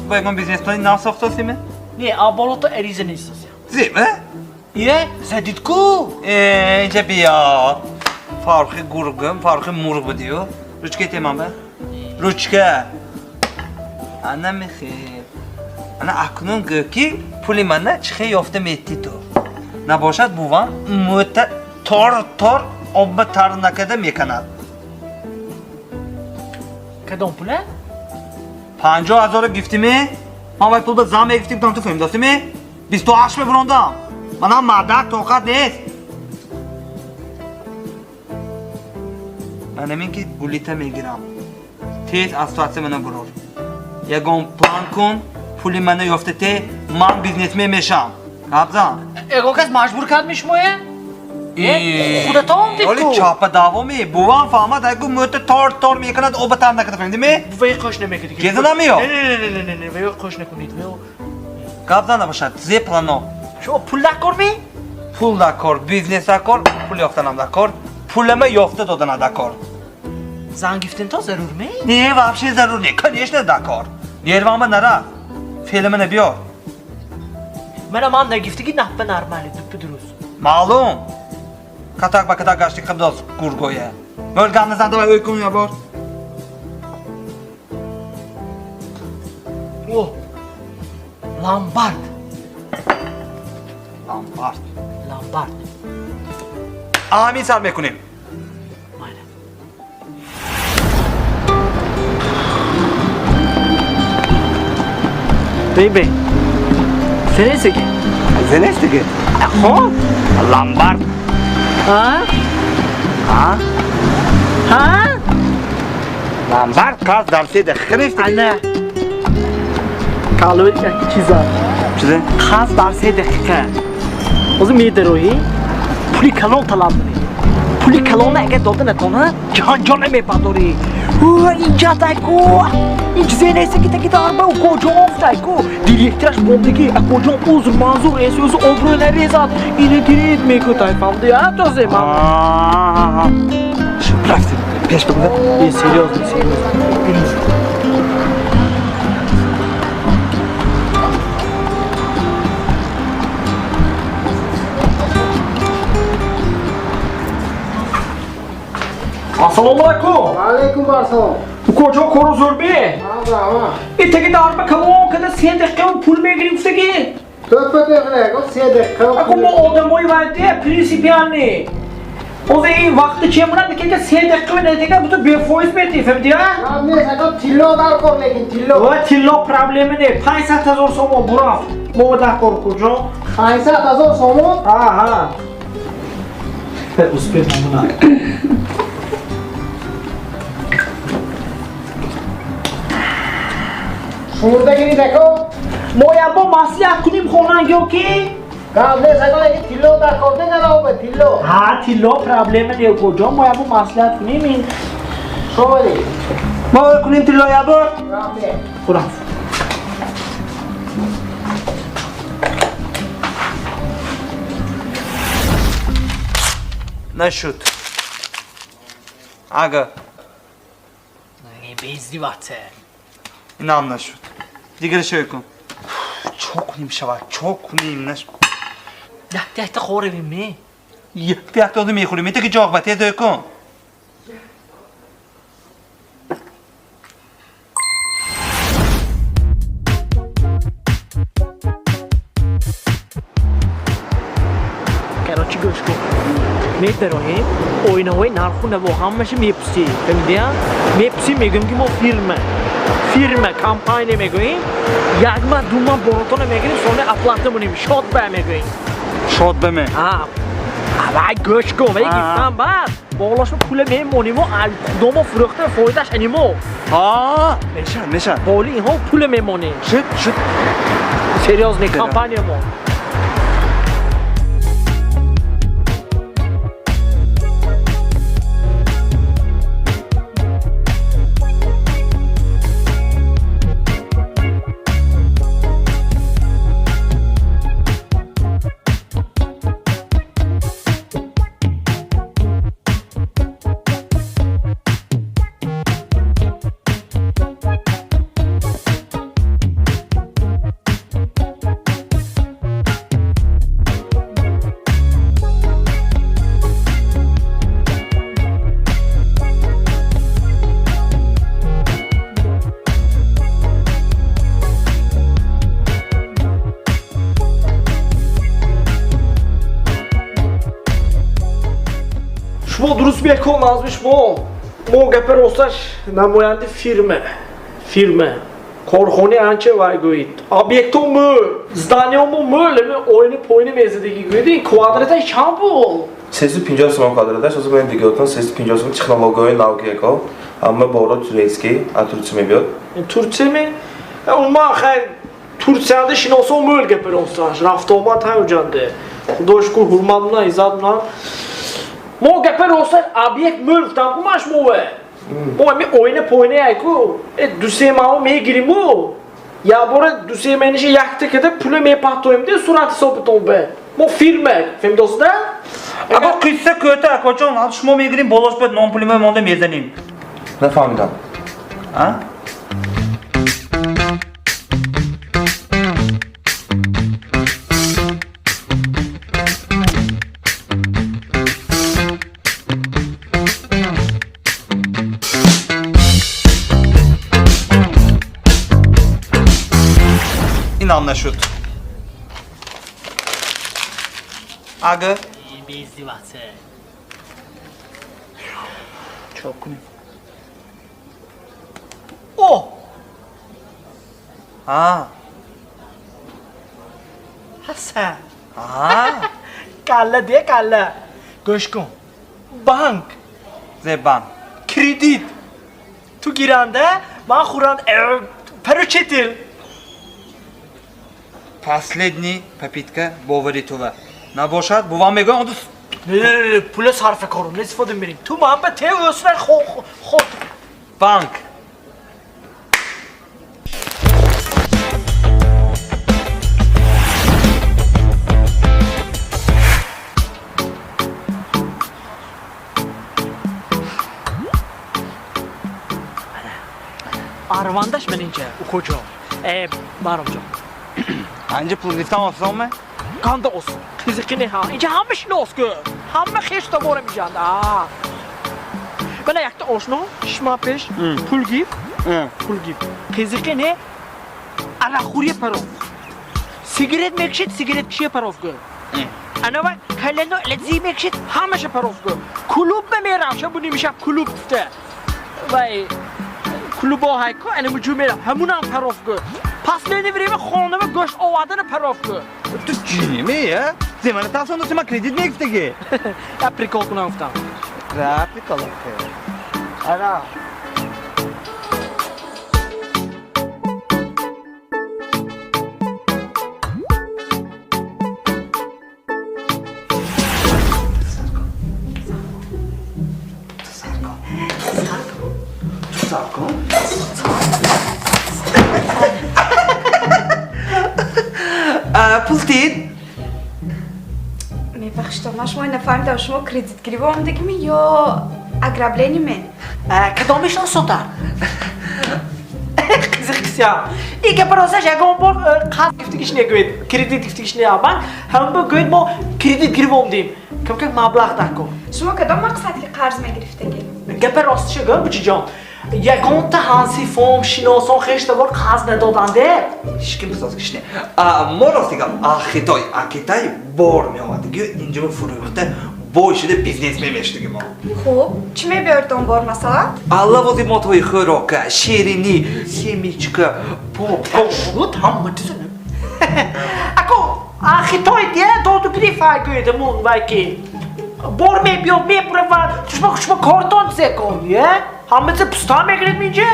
با اگه بیزنس پلانی نام ساخته سیمه؟ نه آبالوتو اریزه نیست زیبه؟ یه زدید کو اینجا بیا فاروق گرگم فاروق مرغ بدیو روچکه تیمان به روچکه انا میخیر انا اکنون گوکی پولی من نه چخه یافته میتی تو نباشد بوان تار обба тар накарда мекунад. کدام پوله؟ 50,000 گفتیمی؟ من باید پول به زن گفتی بودم تو فهم داستیمی؟ 28 ببروندم. من هم مدرک طاقت نیست. من نمین که بولیته میگیرم. تیز از تو منو برور. یکم پلان کن پولی منو یافته تی من بیزنسمن میشم. قبضم. اگه کس مجبور کرد میشمایه؟ خودت هم دیگه. ولی چاپ داومی بوام فهمد اگه موت تار میکند او بتام نکرد فهمیدی؟ وی خوش نمیکنی. گیزه نمیاد. نه وی خوش نکنید. قبضم نباشد. زی پلانو. شما پول نکار می؟ پول نکار، بیزنس نکار، پول یافتنم نکار، پولم یافته دادن نکار. زن گفتن تو ضرور می؟ نه واقعی ضرور نه. کنیش نه دکار. نیروام نرا. فیلم نبیار. من نگفتی که نه به نرمالی تو درست. معلوم. کتاک با کتاک گشتی خبداز گورگویه. مولگام نزنده باید اوی کنی بار. اوه. لامبارد. لامبارد. همین سر میکنیم. بیبی. سنیسته که؟ زنسته که؟ خب. لامبارد. ها؟ ها؟ ها؟ لامبارد کاز درسی ده خریسته که؟ نه. کالوی چیزا. چیزه؟ خاص درسی دقیقه. اوزی میدروی؟ پولی کلون طلب کنی. پولی کلون اگه داده نکنه جان نمیپنداری. اینجا تایکو. این چیزی نیست که تکی دار با کجا افتایکو. دیریکترش بومدگی کجا اوزر منظور ایسوز اوبرو نریزاد. اینه دیرید میکو تای فهمدی ها تو زمان. رفتیم. پیش بگو. این سریوز نیست. Assalomu alaykum. Alaykum assalom. Bu kocam koru zurbi. İteki darbe kavun kada 3 dakika pul megrim usteki. To'ppa to'g'ri, 3 daqiqa. Aku bu odamoy vaydi prinsipialni. O zaman vaqti chemran dikenge 3 dakika ne dega bu befoiz beti fahmdi ha? Ne sako tillo dar kor lekin tillo. Va tillo problemi ne? 500,000 so'm buraf. Moda kor kocam. 500,000 so'm? Ha. Uspeh mamuna. Shurdagini dako. Moya bo maslahat kunیم khonango ki? Qable sako lekin tillo dar kor de jana hobe tillo. Ha tillo problemi ne kocam moya bo maslahat kunیم in. Sho'li. ما کنیم تیلو یابر. Qable. Buraf. نشد. آگه. Ne bezdi vate. اینم نشد. دیگه شوی کن. çok کنیم شود. çok کنیم نشد. Yakta khore mi? یک داده میخوریم. میته که جاق بته دوی کن. Короче, گوش کن. میبریم اوینه‌های نرخونه با همش میپسی. فهمیدی؟ میپسی میگم که ما فیرم کمپانی میگوییم. یک ما دو ما براتون میگیم سونه اپلانت مونیم شاد به میگوییم. شاد به می. وای گوش کن ولی گفتم بعد بالاش پول میمونیم و کدومو فروخته فایدهش انیمو. میشن. بالی اینها پول میمونیم. شد. سریوز نی کمپانی ما. Uzbekon nazmış mu? Mo gapir olsaş namoyandi firma. Korxone ancha var go'yit. Obyektom mu? Zdaniyom mu? Lemi o'yini mezidagi go'yit. Kvadrata cham bu. 350 сом квадрата, что мы делаем, 350 сом технологии науки ко, а мы боро турецкий, а Турция мебиот. Турция ми? Улма хай Турцияда шиносом мөл гапир олсаш, рафтома тайуjandı. Doşku hurmanla izadla. Mo gapir olsa obyekt mül tankumaş mu ve? O mi oyna ayku. Düsema me girimu. Ya bora düsemeni şey yaktı kede pule me pahtoyum de suratı sohbeton be. Mo filme, film dosta. Aga qissa kötü koçon, al şmo megrim boloshpet non pulime monde mezanim. Ne fahmidan? Ha? İnanlaşıt. Aga. Çok komik. O. Ha. Hasan. Ha. Kalla de kalla. Goşkun. Bank. Zeban. Kredit. Tu giranda ben kuran паручетил. Последний попитка Боваритова. Набошад, бувам мегам одус. Не, пуля сарфе корум, не стифоде мирим. Ту мамба те өсрен ход. Банк. Arvandaş menince ukocu. Barımca. Anca pul giftan olsun mu? Kanda olsun. Kızıkını ha. İnce hamı şunu olsun. Hamı hiç de boramayacağım da. Bana yakta olsun. Şma peş. Pul gif. Pul gif. Kızıkını alakuriye parov. Sigaret mekşit sigaret kişiye parov gö. Ana bak kaleno lezzi mekşit hamışa parov gö. Kulüp me meravşa bu nimişa kulüp de. Vay. Kulübo hayko ana mücümela hamunan parov gö. Paslerini vereyim xonama goş ovadını parov gö. Tu cini mi ya? Zemane tan sonra sema kredit mi ekstegi? Ya prikol kuna uftan. Ra prikol. Ara. Пустит. Мебахштама, шумо нафаҳмидам шумо кредитгирӣ омадагими ё ограблени мен? Кадомишон сотар? Қизиқсия. Ига баросаш ягон бор қарз гифтигиш негӯед, кредит гифтигиш неабан, ҳам гӯед мо кредит гирӣ омадем. Кам маблағ дако. Шумо кадом мақсад ки қарз мегирифтагӣ? Гапа ростиша гӯ буҷиҷон. Ягонта ҳанси фом шиносон хештавор қарз надоданда. Ишким бисоз кишне. Мо ростигам Китай бор меомадагӣ инҷо фурӯхта бой шуда бизнесмен мешудагӣ мо. Хуб, чӣ мебиёред он бор масалан? Лавозимотҳои хӯрока, ширинӣ, семечка, шуд ҳама чиз. Ако Хитой де доду гирифай гӯедамун вайки. Бор мебиёд мебурава, шумо кортон зекон, е? Hamısı pustan mekret mince?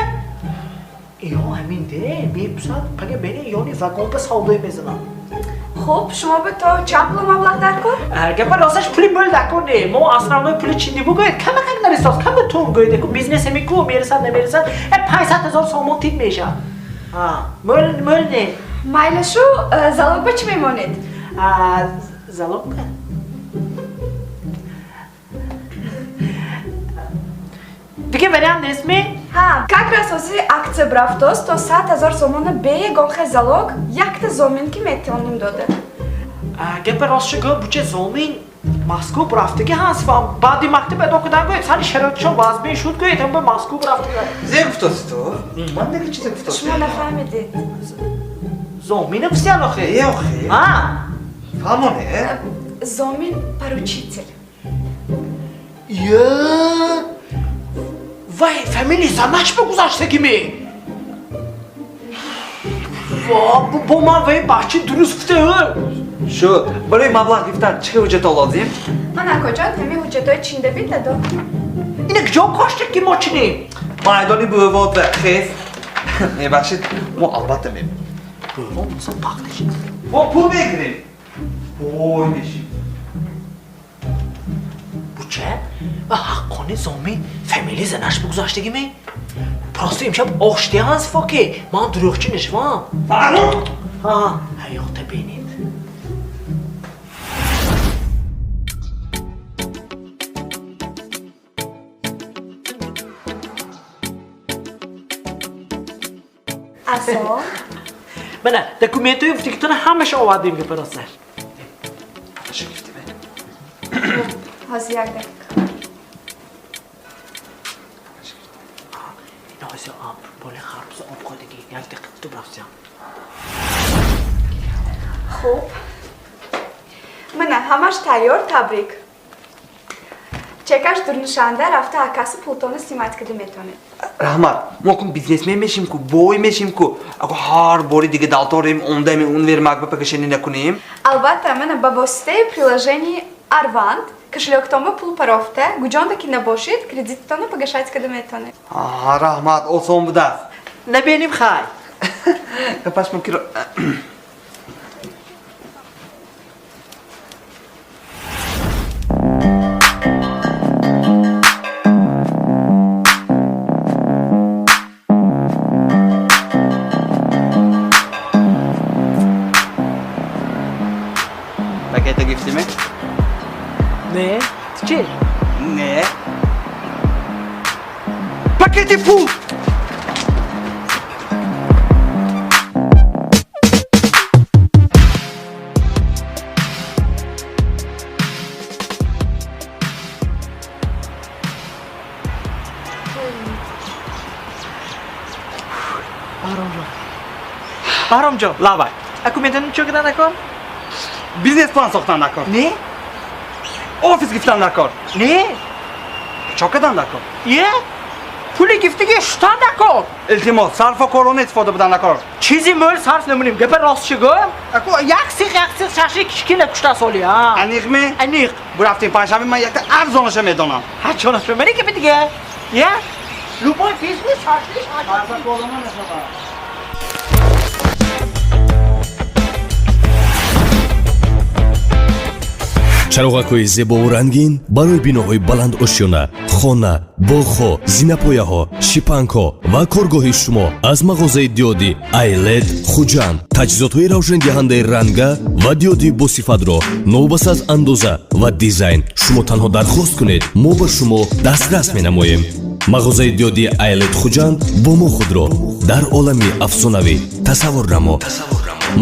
Yo amin de, bir pusat pake beni yoni vagonda savdoyu bezana. Xo'p, shuma bu to cham pul mablag' darkor? Gapa rosash puli bo'l darkor ne? Mo основной puli chindi bu go'yed. Kama qanday naristos? Kama to go'yed ku biznes emi ku merisan ne merisan? 500,000 so'm tip mesha. Ha, mo'l ne? Mayli shu залог ба чӣ мемонед? Залог? Диге вариант несми? Ҳа, как асоси акция брафтост то 100,000 сомона бе ягонхе залог якта зомин ки метавоним дода. Гапа ростша гӯ буча зомин Москва брафтаги ҳаст ва баъди мактаб адо кудан гӯед сари шароитшон вазбин шуд гӯед ҳам ба Москва брафтага. Зе гуфтаси ту? Ман дега чизе гуфтаси? Шумо нафаҳмидед. Зомин офисиал охе? Е охе. Фаҳмоне? Зомин поручитель. Ya. Vay, feminist anaş mı güzaştı kimi? Vay, bu mavayı bahçe dürüst değil. Şu, böyle mablag giftar çıkı hüccet olazım. Mana kocam temi hüccetoy Çin'de bitedi. Yine kıca kaçtık ki maçını. Maydoni bu vod ve xef. Baxşid, mu albatta benim. Bu olmasa taklaşın. O pul bekleyin. Oy neşim. Bu çe? Ve hakkını zomi feminist anaş mı güzaştı kimi? Prosto imşab oştiyans fakir. Man duruqçı neşvan. Faruk! Ha, hayata benim. Aso? Bana, dokumenti fikirtini hamash ovadim ki paraslar. Hozir yak dakika. Neyse ab, böyle harpsa ab koydaki yak dakika tu bıraksam. Xo'p. Mana hamash tayyor, tabrik. Chekash Durnushanda rafta akasi pultoni simatkada metone. Rahmat, mokum biznesmen meshim ku, boy meshim ku. Ako har bori dige daltorim, ondami un vermak bapakasheni nakunim. Albatta, mana babosite приложение Arvand, кошелектома пул паровте, гуджондаки набошит, кредиттону погашать kada metone. Rahmat, o son bu das. Ne benim hay? Kapaş mı kilo... Pakete gifti mi? Ne? Çil. Ne? Paketi pul! Bahromjo, lavay. Akumentini cho'kidan akam? Biznes plan soxtan nakor. Ne? Ofis giftan nakor. Ne? Chokadan nakor. Ye? Puli giftiga shtan nakor. İltimos, sarf و korona istifoda budan nakor. Chizi mo'l sarf neminim, gapar rostchigim. Aku yaksiq shashi kichkina kuchta soli ha. Aniqmi? Aniq. Bu hafta panshanbe man yakta arzonasha medonan. Ha cho'nasha, meni gapi diga. Ya? Luboy Facebook shashli sarf و korona nasaba. чароғакҳои зебову рангин барои биноҳои баланд ошёна хона боғҳо зинапояҳо шипангҳо ва коргоҳи шумо аз мағозаи диёди айлед хуҷанд таҷҳизотҳои равшандиҳандаи ранга ва диёди босифатро новбас аз андоза ва дизайн шумо танҳо дархост кунед мо ба шумо дастрас менамоем мағозаи диёди айлед хуҷанд бо мо худро дар олами афсонавӣ тасаввур намо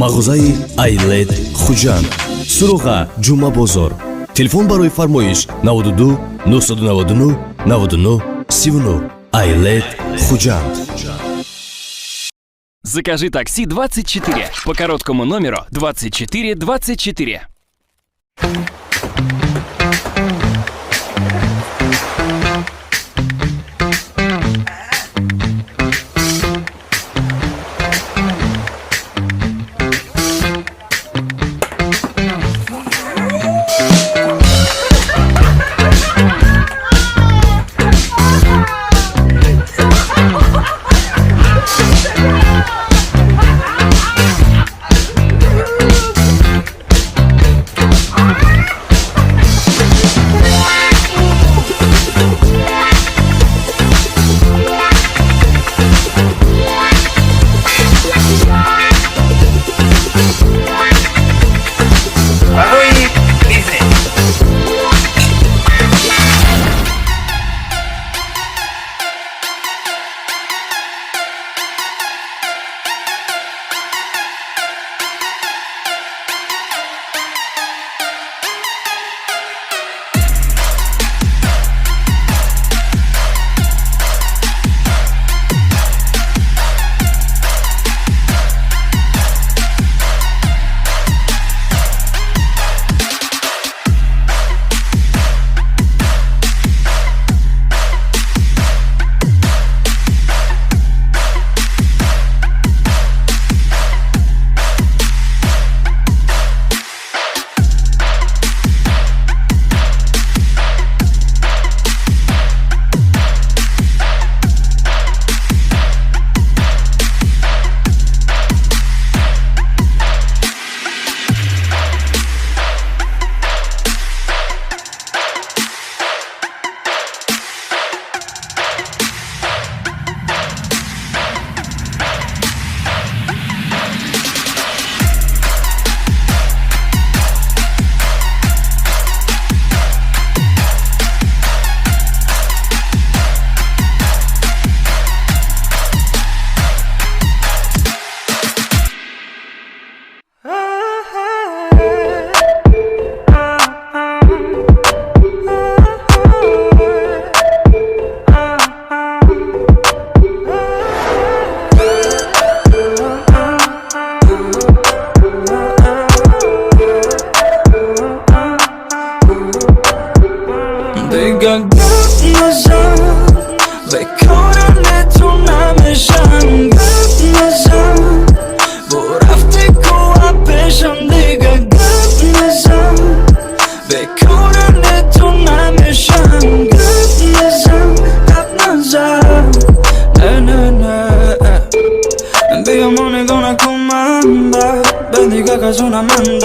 мағозаи айлед хуҷанд суруға ҷума бозор телефон барои фармоиш 92 999 99 39 айлед хуҷанд. Закажи такси 24 по короткому номеру 2424. بزنم من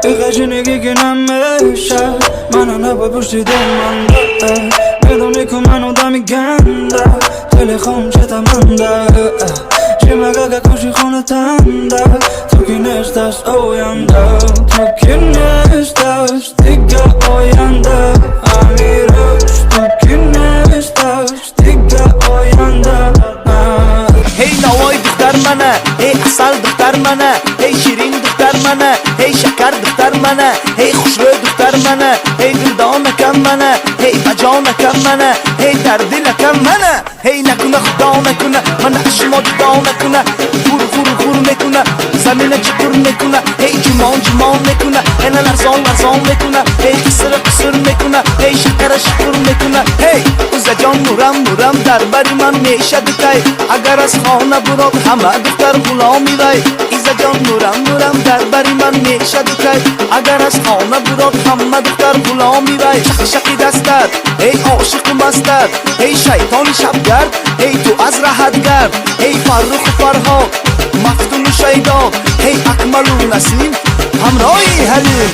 در قشنگی که نمیشه منو نباید پشت دل من در میدونی که منو دمی گنده دل خام شتمنده چی مگه که کشی خونه تنده تو که نشتش آینده تو که نشتش دیگه آینده امیرش تو که نشتش دیگه آینده هی نوای دختر منه هی اصل دختر منه هی شیرین دختر منه هی شکر دختر منه هی خوشبو دختر منه هی دلدانکم منه هی بجانکم منه هی در دلکم منه هی نکنه خدا نکنه من شما جدا نکنه خور میکنه زمین چطور میکنه هی جمان میکنه هی لرزان میکنه هی قصر میکنه هی شکر میکنه هی اوزا جان نورم در بری من میشه دکای اگر از خانه براد همه دختر غلامی وی ایزا جان نورم در بری من میشه دکای اگر از خانه براد همه دختر غلامی وی شقی دستر ای عاشق مستر ای شیطان شبگرد ای تو از راحت گرد ای فرخ فرهاد مفتون شیدا ای اکمل و نسیم همراهی حلیم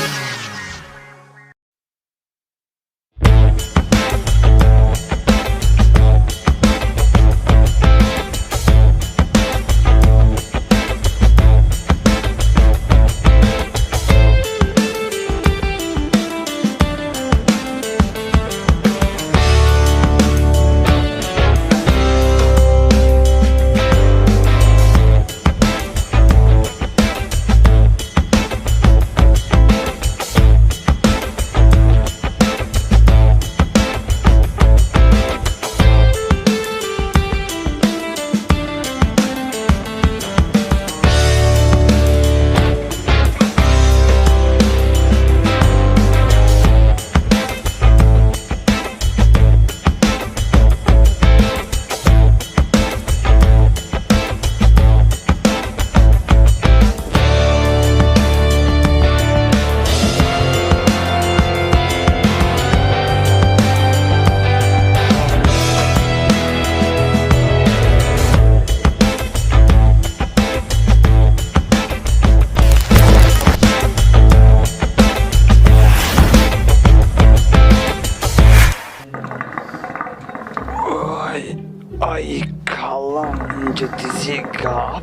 Ay kalan ince dizi gap.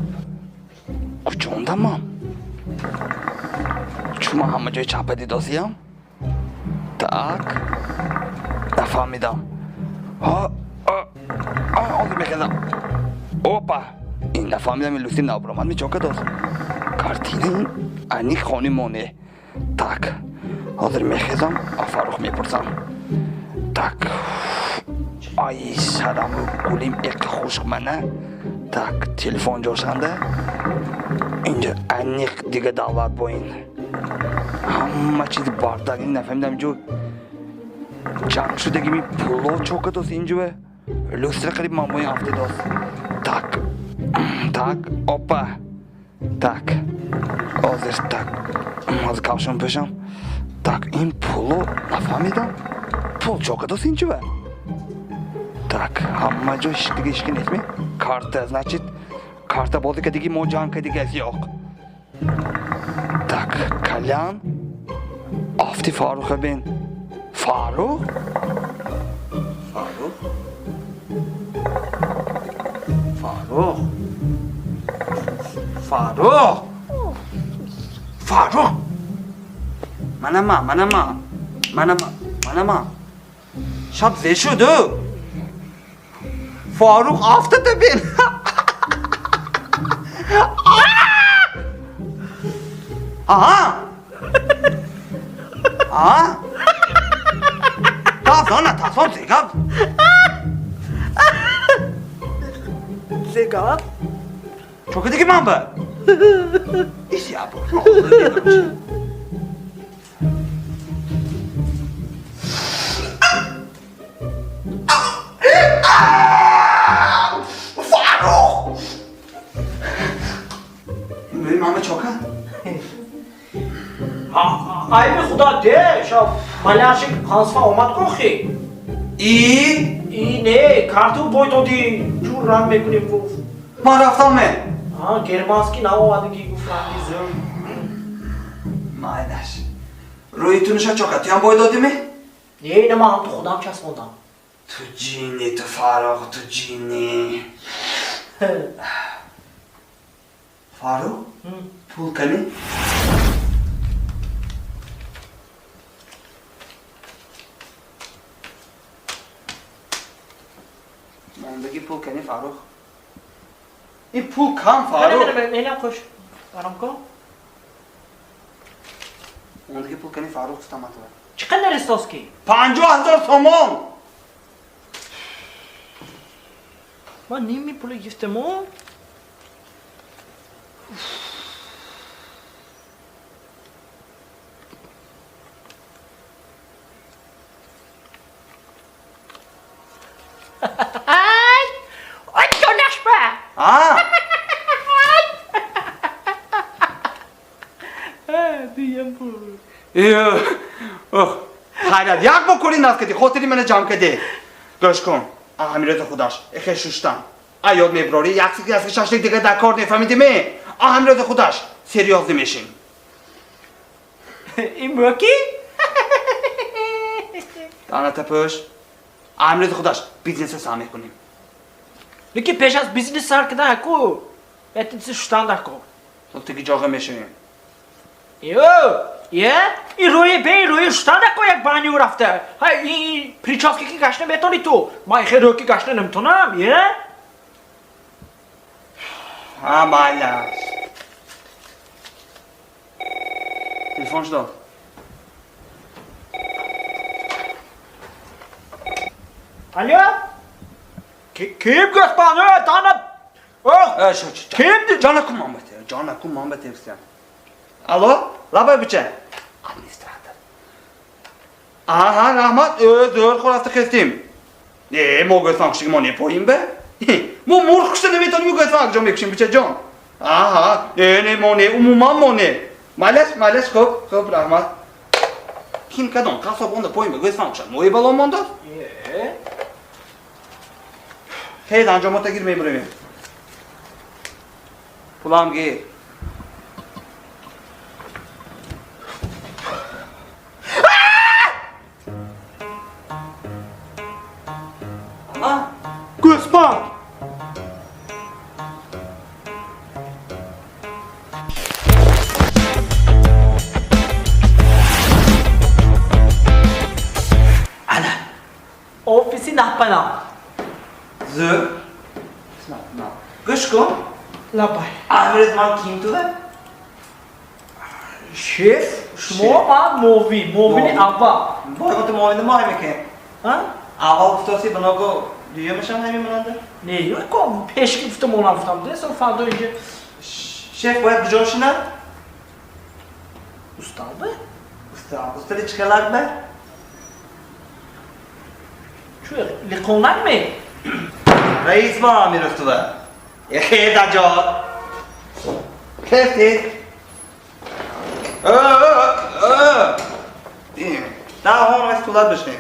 Uçundamam. Uçma hamma joy chapadi dosiyam. Tak. Nafahmidam. Hozir mekanam. Opa. این نفهمیدم این لوسی نابرامد می چوکه دوست کارتینه اینی خانی مونه تک حاضر میخیزم افاروخ میپرسم تک ای سلام گولیم ایک خوشک منه تک تلفن جوشنده اینجا اینیق دیگه دعوت با این همه چیز بارداری نفهمیدم اینجا جنگ شدگی می پولو چوکه دوست اینجا لوسی قریب ماموی هفته دوست تک tak, opa, tak, ozir tak, hozir kavshim pesham, tak, in pulu nafahmidam, pul cho'qida sinchiva, tak, hamma joy ishqiga netmi, karta, значит, karta bo'ldi degi mo'janka degasi yo'q, tak, kalyan, ofti Farruh ben, Farruh? Farruh? Farruh? Farruh! Farruh! Manama. Shab zeshudu. Farruh after the bin. Aha! Tafon zegab. Zegab? Çok ödeki mamba. İş yap. Farruh! Benim mama çok ha? Ay be xuda de, şab malyashik hansfa omad koxi. İyi ne? Kartu boy dodi. Jur ram mekunim guf. ما رفتم گرمانسکی نوادگی گفتم مایدش روی تو نشا چوکا تو هم باید دادی می؟ نه من هم تو خودم چسبوندم. تو جینی تو فراغ تو جینی فاروق پول کنی؟ من بگی پول کنی فاروق؟ این پول کم فاروق؟ نه خوش برام کن. من دیگه پول کنی فاروق ستم تو چقدر استاس کی؟ 50,000 تومان. من نیمی پول گفتمو. Ay konuşma. Ah. Diyem pul. خیرت یک بکنی نست کدی خاطری من جمع کدی گوش کن اهمیت خودش اخی ششتم ایاد میبراری یک از ششتک دیگه در کار نفهمیدی می اهمیت خودش سریاز نمیشیم این موکی؟ دانت پوش اهمیت خودش بیزنس سامه کنیم لیکی پیش از بیزنس سر کده اکو بهتر ششتن دکو تو تیگی جاغه میشیم یه این روی شتن دکو یک بانی رفته این پریچاسکی که گشنه بتونی تو ما خیلی روی که گشنه نمیتونم یه ها مالا تلفونش داد الو kim gött bana ett annat kim جانا کن محمد ترسیان الو لابای بچه administrator aha rahmat dört خلاصه خستیم ما گفتم که ما نپاییم به ما مرخ شده نمیتونیم گفتم انجام بکشیم بچه جان aha نه ما نه عموما ما نه مالش خوب رحمت kim کدام kasabonda پاییم به گفتم که نوی بالون مانده خیلی انجامات گیر میبریم پولام گیر گوسپند ofisi nahpanam زه گوش کن لابای امروز من کیم تو شف شما مووین اول باید مووین ما میکنیم اول گفتاسی بناگو دیگه میشم همین منانده نه یه کم پیش گفتم اونم گفتم دیگه سو فردا اینجا شف باید بجاش نه استاد استاد چیکار به چه لیکونن می رئیس با میرفت تو یه دجال کفتی نه هم استولاد بشنیم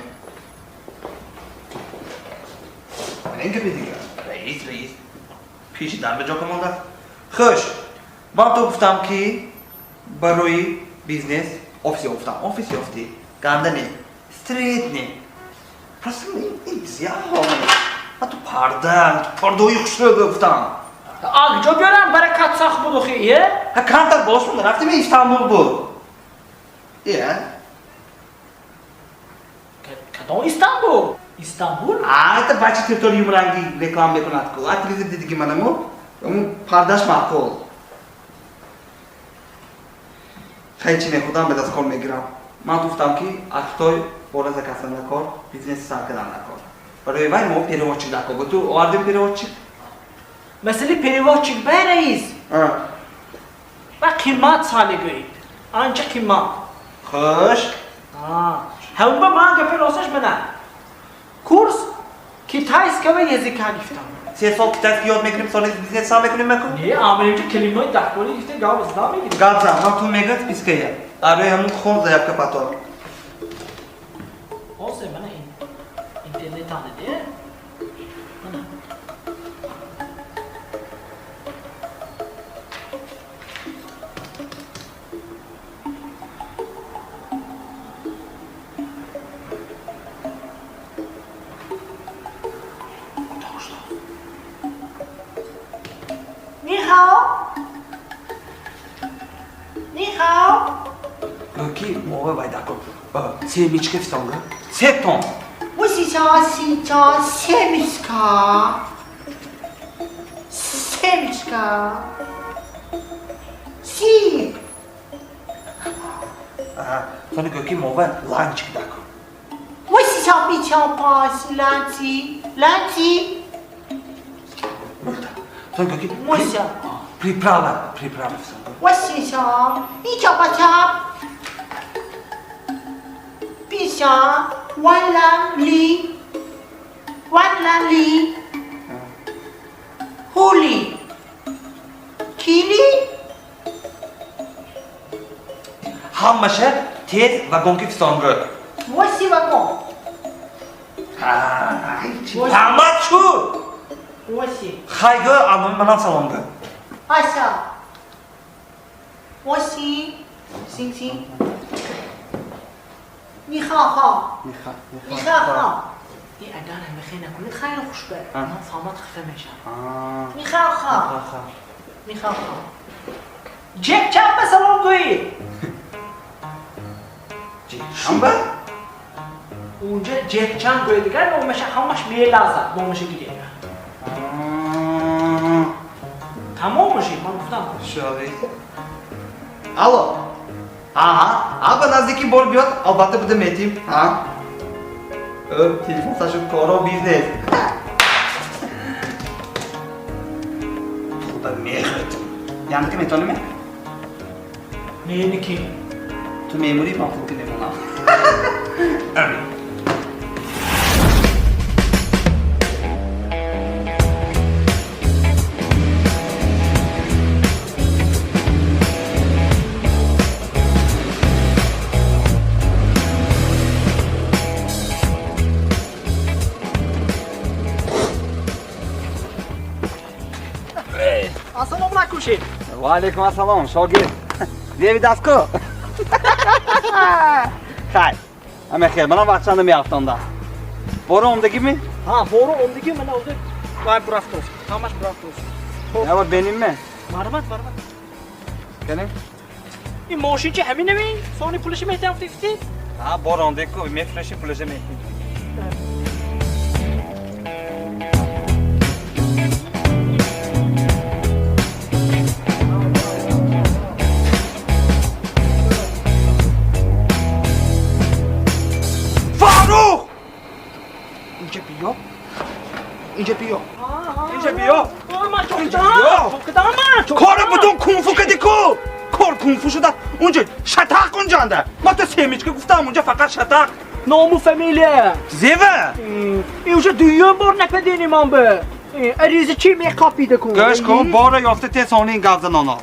اینکه بیدیگه رئیس پیش در به جا کمانده خوش من تو گفتم که برای بیزنس ofisi گفتم ofisi افتی گنده نی استریت نی پرسیم این زیاد من تو پردوی خوشلو گفتم آگجا بیارم برای کت ساخت بود خیلی یه؟ ها کانتر باش بود رفتیم استانبول بود یه کدام استانبول؟ تا بچه تریتوریوم رنگی رکلام میکند کو اتلیز دیدی که منمو اون پرداش معقول خیلی چی خودم به دست کار میگیرم من گفتم که اختای بالا زکاسن نکار بیزنس سر کردن نکار برای وای ما پیروچی دکو بود تو آردم پیروچی مثلی پیروچی به رئیس و قیمت سالی گوید آنچه قیمت خوش همون با من گفت راستش بدن کورس کیتایس که به یزی کنیفتم 3 سال کتاب یاد میگیریم سال بیزنس سام میکنیم مکو نه آمریکا کلمه دکوری گفته گاو زدا میگیریم گازا ما تو میگت بیسکیا آره همون خون زیاد که پاتو اوسه من اینترنت آنده ki moğa vaydako. Semiçke fisanga. Seton. Semiçka. Semiçka. Si. Sonra göki moğa lançık dako. Lanci. Sonra göki priprava fisanga. Pisha, one li, huli, kili, Hammaşa tez vagonki fisanga. wasi wagon, Hamaçu. wasi, Haygı anım bana salonga. asa, wasi, sing, ni ha. این اگر همه خیلی نکنید خیلی خوش بره من فهمت خفه میشم میخوام جک چپ به سلام گویی شنبه؟ اونجا جک چند گویی دیگر نومشه همش میلازه نومشه گیره تمام میشه من گفتم شاید Alo. Abi nazdaki bol biyot albatta bu da metim. Telefon saçıp koro biznes. Bu da mehret. Yani kim etonu mu? Neyini ki? Tu memuri mahluku ne buna? Assalomu alaykum shef. Va alaykum assalom, shogird. Devi dasko. Hay. Ama xeyr, mana vaqtchani meyaftonda. Boru omdagimi? Ha, boru omdagi mana o'zi. Voy buraftos. Hamash buraftos. Ya bu benimmi? Marhamat. Keling. این ماشین چه همینه می؟ سونی پولش میتونم فیفتی؟ Ha, borondeko mefreshi pulaja mehdi. Faruk! اینجا بیا. کار بدون کنفو کدی کو کار کنفو شده اونجا شتاق اونجانده ما تا سمیچ که گفتم اونجا فقط شتاق نامو فامیلیه زیوه اینجا دویون بار نکدینی من به عریضه چی میخوابیده کن گوش کن بارا یافته تیز هانی این گازن آنا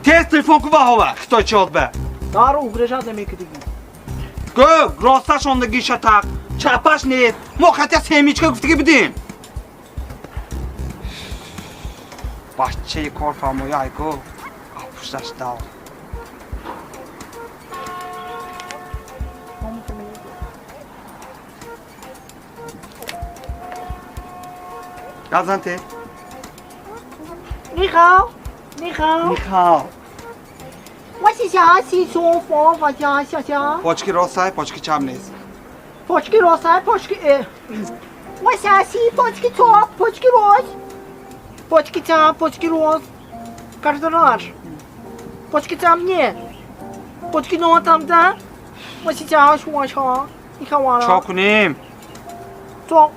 تیز تلفون کو هوا خطای چی به دارو اوگرشاد نمیکدی گو راستش آندگی شتاق چپش نیست ما خطی سمیچ که گفته که بدیم بچه کار فرمایی ایگو پوشتش داو گازنته 你好，你好，你好我是小西厨房，我叫小小， پاچکی راستای پاچکی چپ نیست پاچکی راست، پاچکی我小西پاچکی تو، پاچکی راست، پاچکی چپ، پاچکی راست، کارتونار، پاچکی چپ نه، پاچکی نوتام ده،我是小شما شما，你看完了？ چا کنیم 装，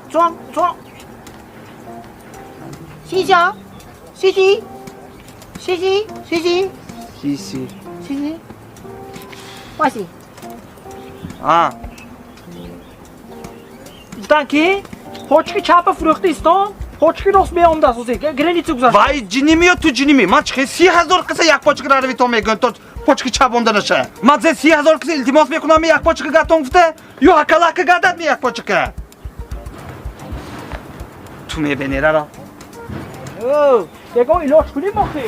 西小，西， سیسی我是。 گفتن که پاچکی چپ فروختیستان پاچکی راست میام دست اوزی گرینیتو گذاشت وای جنیمی یا تو جنیمی من چه 30,000 قصه یک پاچکی روی تو میگن تو پاچکی چپونده نشه من زه 30,000 قصه التماس میکنم یک پاچکی گاتون گفته یا حکلک گادت می یک پاچکی تو میبینی را دیگه ایلاش کنیم مخی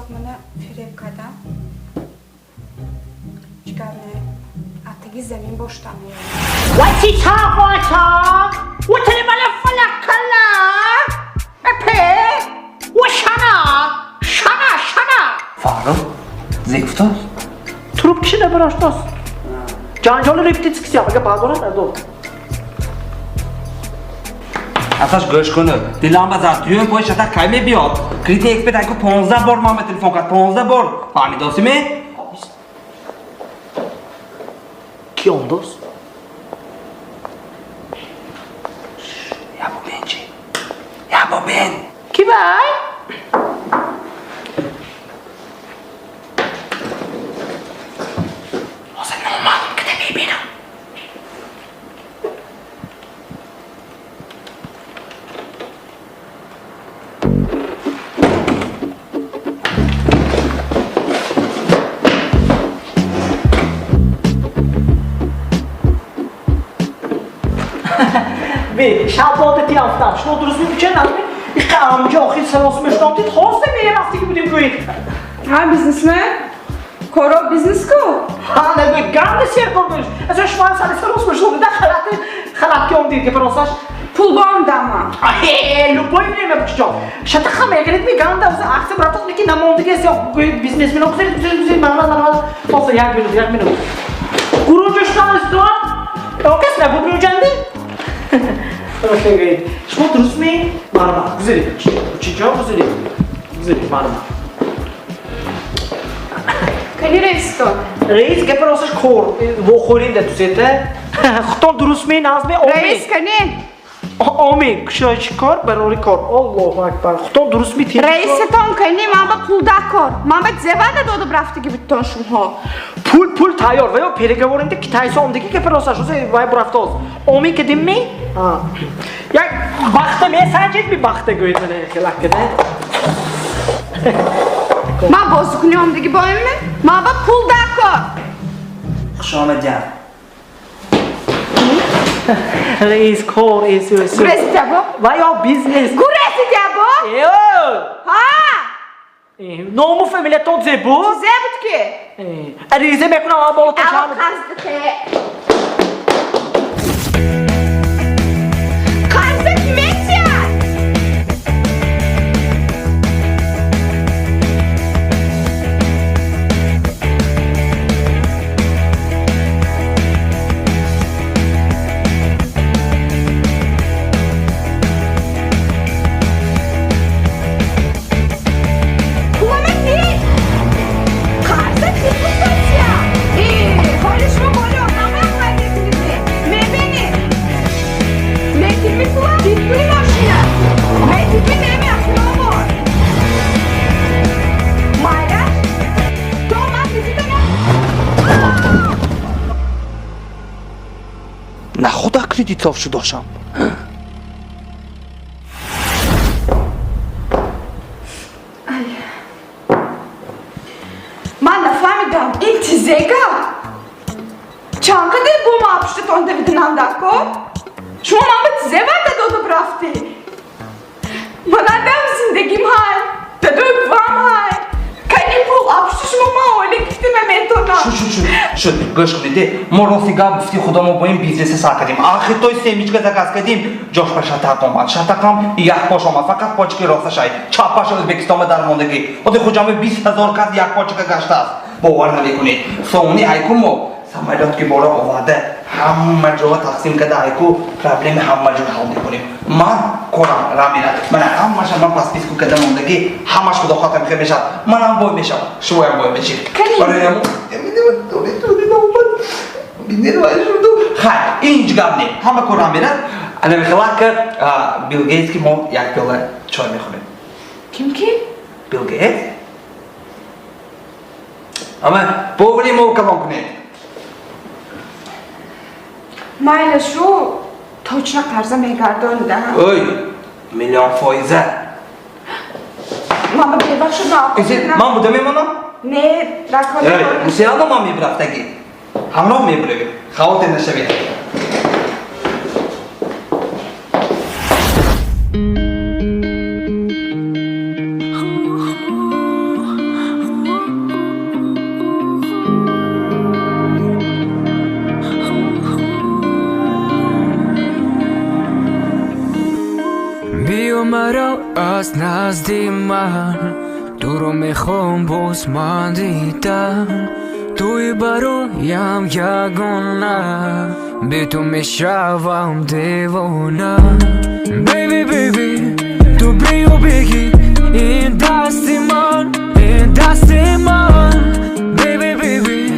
Yo'q, mana firibgada. Chiqarni atiga هفتگی زمین باشتم میاد وایسی تا و تلمال فلک کلا اپه و شنا Faruk, zikftos. Trup kişi de bıraşmaz. Cancalı repetitsiya yapıyor. Bağdora nerede o? Asaş go'sht kuni. Dilam bazatiyum poy shata kayme biyod. Kriti ekspert ayku 15 bor mama telefon qilib 15 bor. Fahmidosizmi? Ki ondoz? Ya bu menchi. Ya bu men. Ki bay? Hozir noma'lum kidamay beram. به شبات یافتم شما درست میگی نمی این قامجه آخر سلاس مشتام دید خواسته به یه رفتی که بودیم گوید ها بیزنسمن؟ کورو بیزنس کو؟ ها نگوید گرد سیر کردش از شما سر سلاس مشتام دید خلط که دید که پراسش پول بام دامم لوبای نمی بچجا شده خمه اگرید میگم ده وزه اخت براتاز میگی نماندگی سیا بیزنس مینا بزرید واسه یک minut گروه جشتان استوان اوکس نبود میوجنده شما درست می؟ مرمه گذارید چیجا گذارید مرمه کنی رئیس تو؟ رئیس که پراسش کور و خورین ده تو سیته خطان درست می ناز می آمی رئیس کنی؟ آمی کشایش کار برای کار الله اکبر خطان درست می تیم رئیس تون کنی من با پول دکار من با زباده دادو برفته که بیتون شما پول تایار و یا پیرگوارنده که تایسا آمدگی که پراسش روزه وای برفته از آمی که دیم می؟ یک بخته می سنجید بی بخته گوید منه خلاک کده من بازو کنی آمدگی با ایمه من با پول دکار Xushomad jan. رئیس کار ایسو گرسی جبا؟ و یا بیزنس گرسی جبا؟ ایو ها نامو فامیلیتون زبو؟ زبود که ریزه میکنم آن بالا تا اما چند قصد قصد میتید На худа кредитовшу дошам. من نفهمیدم این تیزگا چند قدر بوم آبشتون دویدنم دکو شما من به تیزه وقت دادو برفتی من ادم زندگیم های دادو بوام های کنی پول آبشت شما ما اولی گفتیم میتونم شد گوش کنید ما راسیگا گفتی خدا ما با این بیزنس سر کردیم آخر توی سمیچ که زکاس کردیم جاش پر شتاق اومد شتاقم یک پاش اومد فقط پاچکی راستش های چاپاش ازبکستان درماندگی خود خودم 20,000 کس یک پاچک گشته است باور نمیکنید سومی ایکومو سمایلات که بالا آورده همه جا تقسیم کرده ایکو پرابلم همه جا حل میکنیم من کارم را میره من همش من پس پیسکو کردم موندگی همش خدا خاطر میخواد بشه منم بای میشم شما هم بای میشید کنیم خیر اینج گم نیم همه کارم میره انا میخواد که بیل گیتس که ما یک پیاله چای میخوریم کیم کی؟ بیل گیتس اما بوری مو کلام کنید مایلش رو точно قرضه میگرداندم اوی میلیون فایزه من به ببخش من بوده میمونم؟ نه رکانه موسیقی ما میبرفتگی همراه میبریم خواتین نشوید از نزدی من دورو میخوام باز من دیدن توی برایم یگانه به تو میشوم دیوانه بیبی بیبی تو بیو بگی این دستی من بیبی بیبی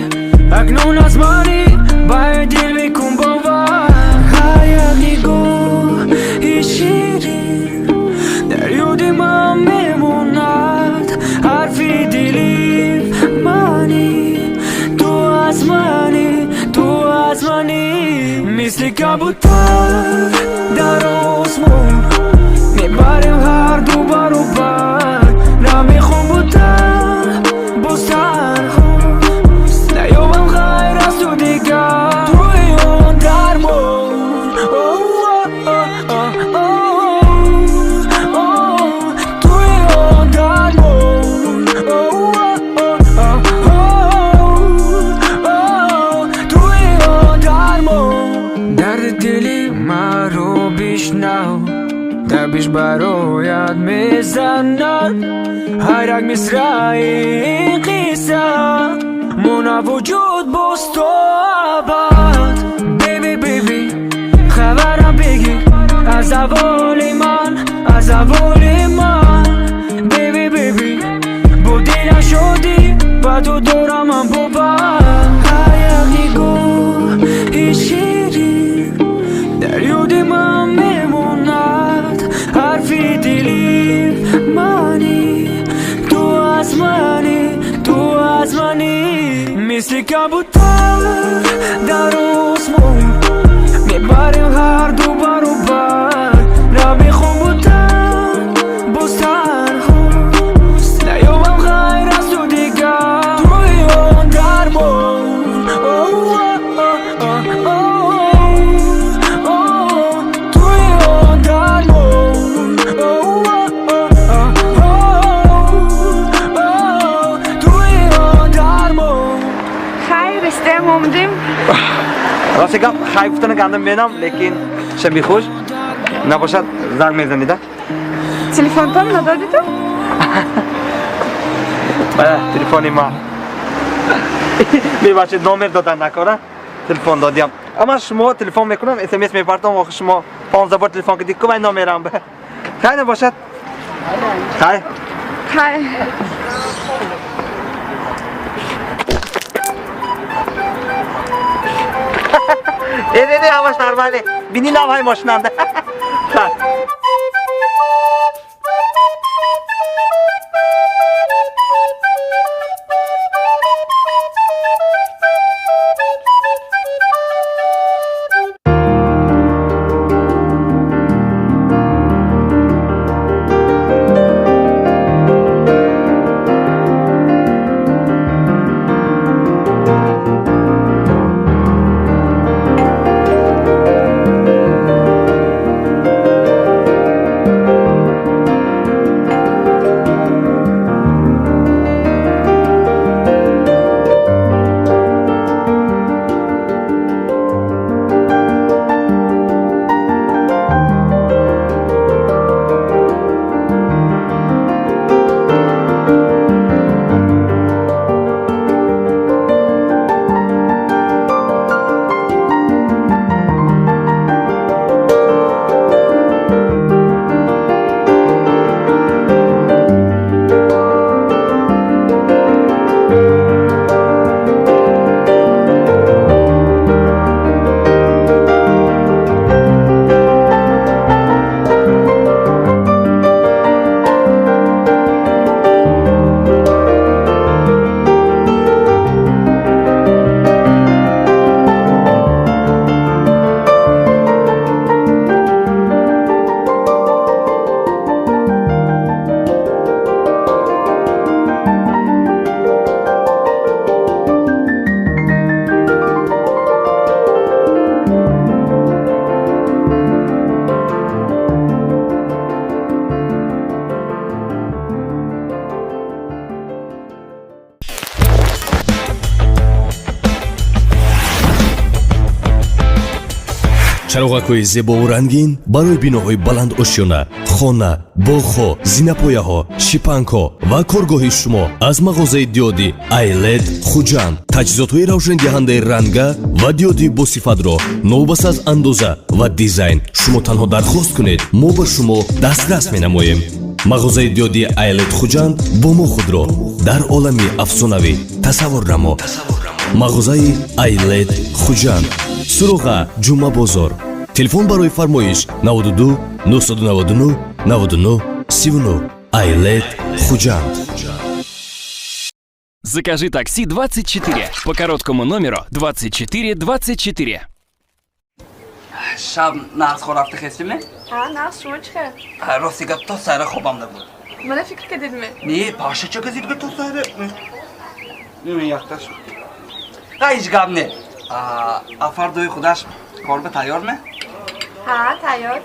اکنون از منی باید دل میکن باور هر یک نگاه شیرین در یاد من میموند حرفی دلی منی تو از منی مثل کبوتر در آسمون میبریم هر دو برابر نمیخوام بودن بستر نیابم غیر از تو دیگر توی اون درمون توی اون درمون توی اون درمون درد دلی من رو بشنو تبیش برایت میزنن هر یک مصرع این قصه مونا وجود باز تو عبد بیبی بیبی خبرم بگی از اول من بیبی بیبی بودی نشدی و تو دورم من بابا هر یک نگاه شیرین در یاد من میموند حرفی دلی منی تو از منی مثل کبوتر در آسمون میبریم هر دو برابر نمیخوام بودن بستر نیابم غیر از تو دیگر توی اون درمون توی اون درمون توی اون درمون خیر استم اومدیم راستی گم خیفتن گندم بینم لیکن شبی خوش نباشد زنگ میزنید تلفن تام ندادی تو؟ تلفنی ما میباشید نامر دادن نکنه تلفن دادیم اما شما تلفن میکنم SMS میپرتم و شما 15 بار تلفن کردی که من نامرم به خیلی نباشد خیلی ایده همش نرماله بینی نام های ماشنانده чароғакҳои зебову рангин барои биноҳои баланд ошёна, хона, боғҳо, зинапояҳо, шипангҳо ва коргоҳи шумо аз мағозаи диёди iLED Хуҷанд. таҷҳизотҳои равшандиҳандаи ранга ва диёди босифатро новбас аз андоза ва дизайн шумо танҳо дархост кунед, мо ба шумо дастрас менамоем. мағозаи диёди iLED Хуҷанд бо мо худро дар олами афсонавӣ тасаввур намо. мағозаи iLED Хуҷанд, суроға ҷумъа бозор. телефон барои фармоиш 92 999 99 39. iLED Хуҷанд. Закажи такси 24 по короткому номеру 2424. шаб нағзхо рафта хестиме? ها نقص شما چی خیلی؟ рости гап то сайра хобам набуд. من فکر کردیدمه не паша ча газидга то сайра не яхташ ҳеҷ гап не. афардои худаш корба тайёрме? ها تیار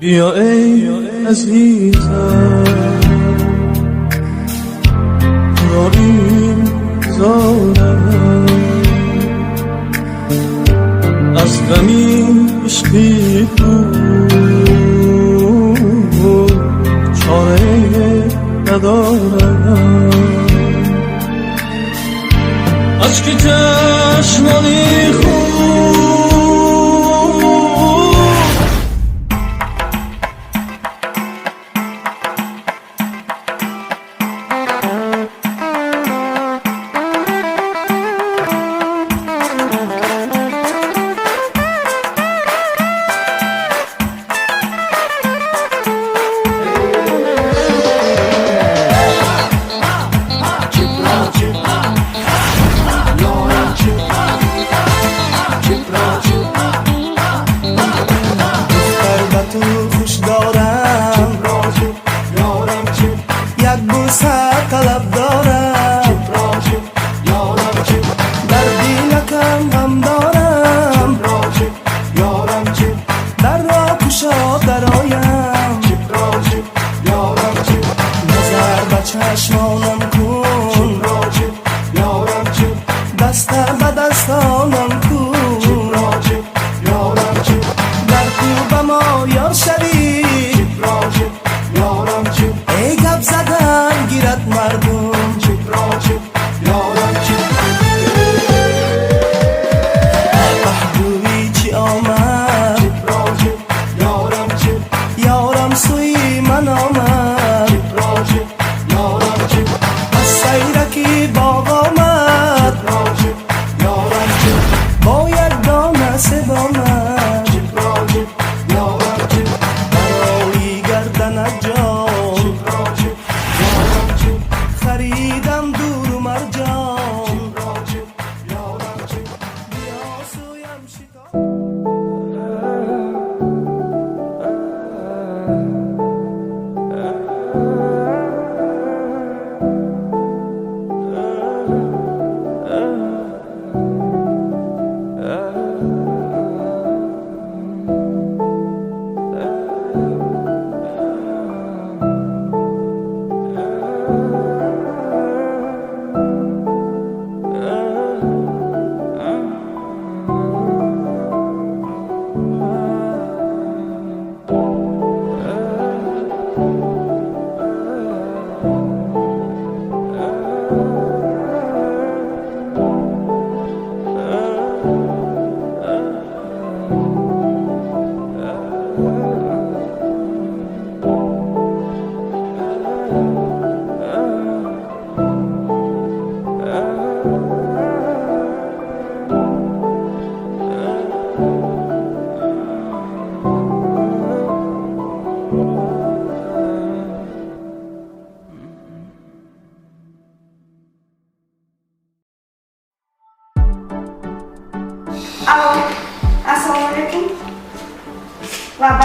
بیا ای عزیزم با این زارم از غمی عشقی تو چاره ندارم اشک چشمانی خود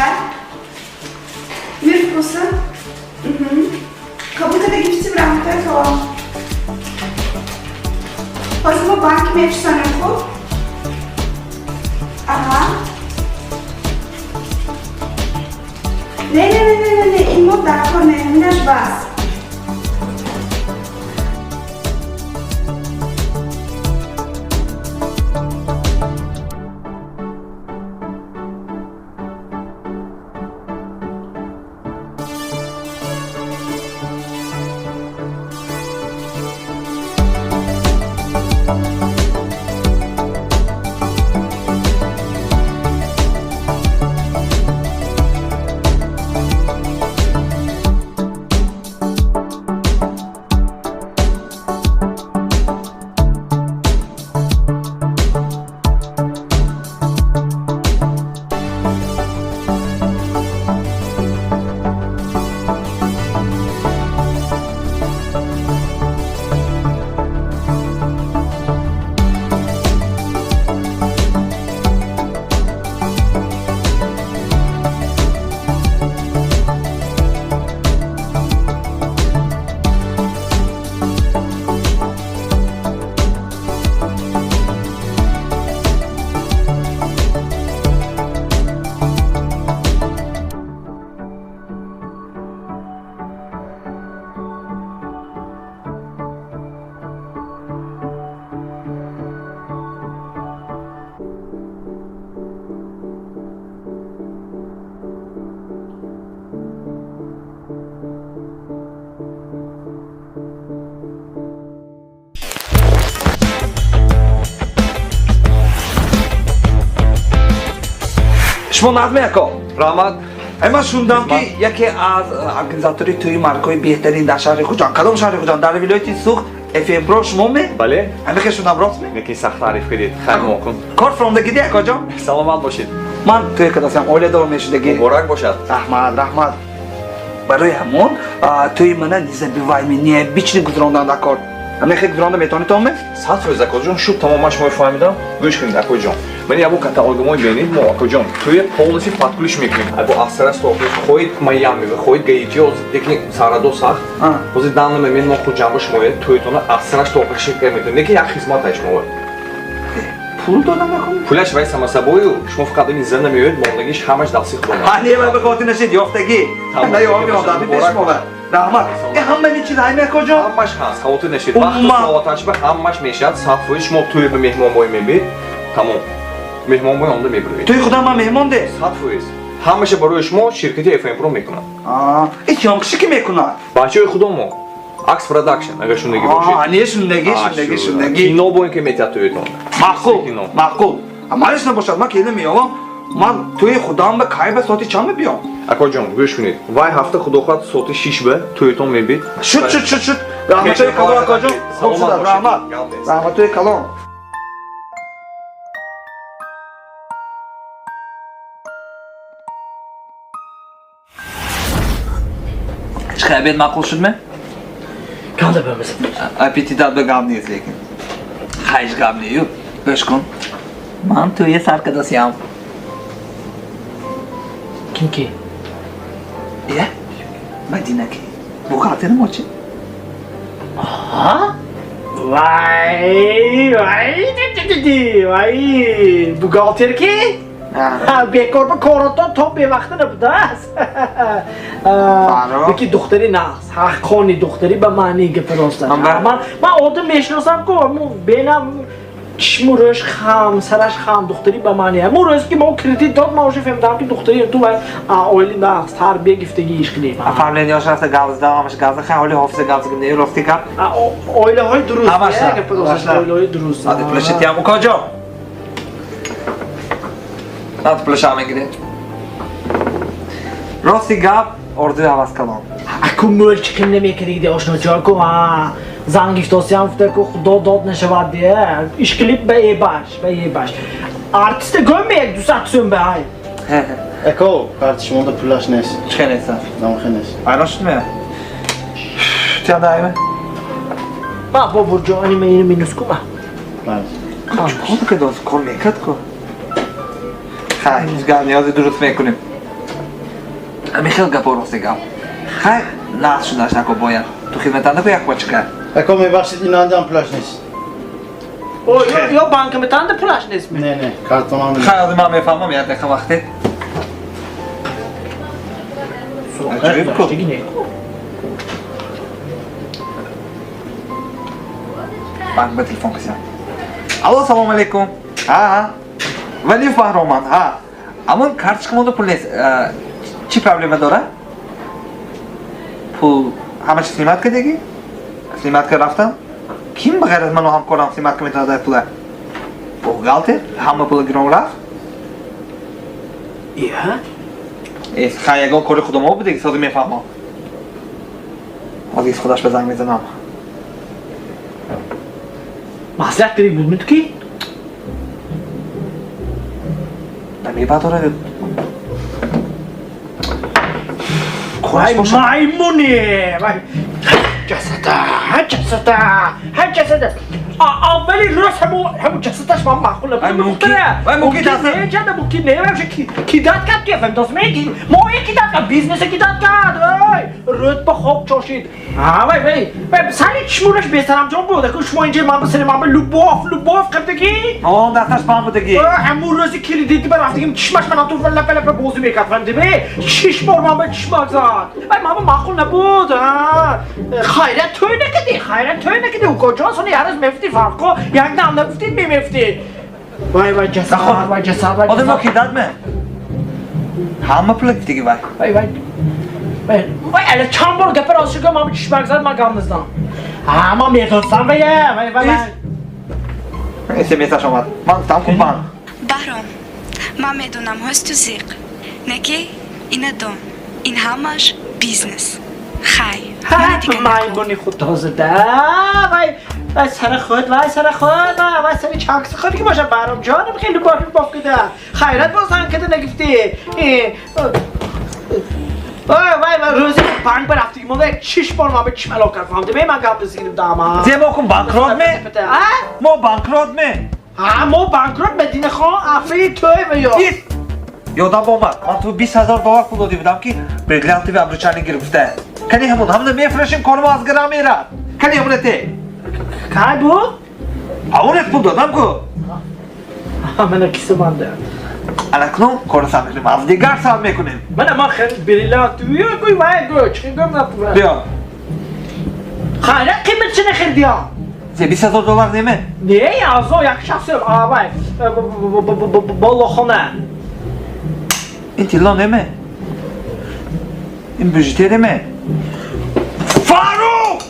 Ай. Мир вкуса. Кабукада гифти в рамках того. Позимо банки меч санюху. Ага. Не, имо дако не, минаш бас. شما نظمه اکا رحمت اما شوندم که یکی از ارگانیزاتوری توی مرکز بهترین در شهر خوجان کدام شهر خوجان در ولایت سوخت افیم برو شما می بله همه که شوندم راست می یکی سخت تعریف کردید خیلی ممکن کار فرامدگی اکا جان سلامت باشید من توی کداسم اوله دارم میشدگی مبارک باشد رحمت برای همون توی من نیزه بیوایمینیه بیچنی گذراندن در کار همه خیلی گذرانده میتونی تامه؟ 100% اکا جان شب تمامش ما فهمیدم گوش کنید اکا جان من یابو کاتالوگمای ببینید ما اکا جان توی پالیسی پاتکولش میکنیم اگه اثر است توی خود میامی و خود گیجی از یکی سرادو ساخت واسه دانم من ما خود جنبش موید توی تونه اثرش توقعش میکنیم یکی یک خدمتش موید پول دادم نکنم پولش وای سماسابویو شما فقط این زنده میوید ماندگیش همش دستی خودم هنی ما به خاطر نشید یافتگی نه یا آمی آدمی پیش ما رحمت این همه چیز همه کجا همش هست خاطر نشید وقتی ساعتش به همش میشد صفوی شما توی به مهمان بای میبید تمام مهمان بای اونده میبرید توی خودم من مهمان ده صفوی همش برای شما شرکتی اف ام پرو میکنن این چی که میکنن بچهای خودمو اکس پروداکشن اگر شوندگی باشید هنی شوندگی کینو بوین که میتاد تویتون معقول امالش نباشد من که نمیام من توی خودم به کای به صوتی چند بیام اکا جان گوش کنید وای هفته خداخواد صوتی 6 به تویتون میبید شد رحمت توی کلام اکا جان خوب شد رحمت توی کلام چه بیاد معقول شد من؟ Kaldı böyle. Apetidat به گام نیست لیکن خیش گام نیو بش کن من توی سرکداسیم Kim ki? یه مدینه کی bu خاطر ما چی Ha? Vay bu galter ki? bekor به کاراتون تا به وقت نبوده است یکی دختری نه حقانی دختری به معنی گفت من آدم میشناسم که بینم چشمش خام سرش خام دختری به معنی همون روز که ما کردیت داد ما اوش فهمیدم که دختری تو اولی نه تربیه گفتگیش کنیم فهمیدی آش راست گازده همش گازده خیلی حالی حافظه گازده که نرفتی کرد اوله های درست اوله های درست آدی پلشتی همون کجا نات پلشا میگیره راستی گپ اردو عوض کنم اکو ملک کن نمیکردی آشنا جا کو زنگیش دوستیم فکر کو خدا داد نشود دیه ایش کلیپ به ای باش artiste gömmeyelim düzeltsin be hay. Eko kardeşim onda pulaş nes. چه نیست؟ نامخه nes. عراش میه. چه دایمه؟ ما با برجو anime اینو مینوس کوما. بله. خود که دوست کن میکرد کو. خیلی گرم نیازی درست میکنیم. خیلی گپ راست میگم خیر نه شدنش نکن باید تو خدمتنده کو یک بچه اکو میبخشید این انجام پلاش نیست یا بانک میتونده پولش نیست نه کارتون هم خیر از من میفهمم یه دقیقه وقتی عجیب کو بانک به تلفن کسی الو سلام علیکم ها ولی بهرام ها اما کارتشکمون پول نیست چی پرابلم داره پول همه چی سلیمت کردی سلیمت کرد رفتم کیم بغیر از من و همکارم سلیمت کنید داده پول پول غلطه همه پول گرون رفت ایست خیلی کاری خودم ها بوده که سازی میفهمم آگیز خودش به زنگ میزنم معذرت داری بود میتو کی؟ نمی بعد داره وای مایمونه وای جسده اولی راست همون جسدش من معقول نبود ممکن نه جدا ممکن نه کی داد کرد که فهم دوست میگی ما یکی داد کرد بیزنس کی داد کرد رود به خوب چاشید وای سری چمورش بهترم جان بوده که شما اینجا من بسری من لوباف کردگی دستش پام بودگی همون روزی کلیدی که برفتیم چشمش من تو لپ بازی میکرد فهمیدی چش بار من به چشمک زد وای من معقول نبود خیرت توی نکدی او کجا سونی هر روز مفتی فرقو یک دم نگفتید میمفتی وای جسد آدم کی داد من همه پول دیگه وای الان چند بار گپ راست شو من چشمک زد من گام نزدم اما میتونستم وای اسمس اومد من گفتم کن بهرام من میدونم هست تو زیق نکی اینا دون این همش بیزنس خیر مایمونی خود تازه ده وای سر خود وای سر چاکس خودی که باشه بهرام جانم خیلی کاری باف کده خیرت بازن کده نگفتی وای روزی بانک برفتی که ما یک 6 بار ما به چی ملاک کرد فهمده من گم بزیرم داما ما کن بانکرات ما بانکرات ما بانکرات بدین خواه افری توی ویو یادم اومد من تو 20,000 دلار پول داده بودم که برگلانتی و ابروچانی گرفته کنی همون میفرشیم کارم از گرام میرد کنی همونه تی که بود؟ همونه پول دادم که من کسی مانده الکنون کار سال میکنیم از دیگر سال میکنیم من خیلی بریلات توی کوی وای چی گم نپوه بیا خیلی قیمت چه نخیردی ها؟ 20,000 دلار نیمه نه یازو یک شخصی وای بالا خونه این تیلا نیمه این بجتی نیمه فاروق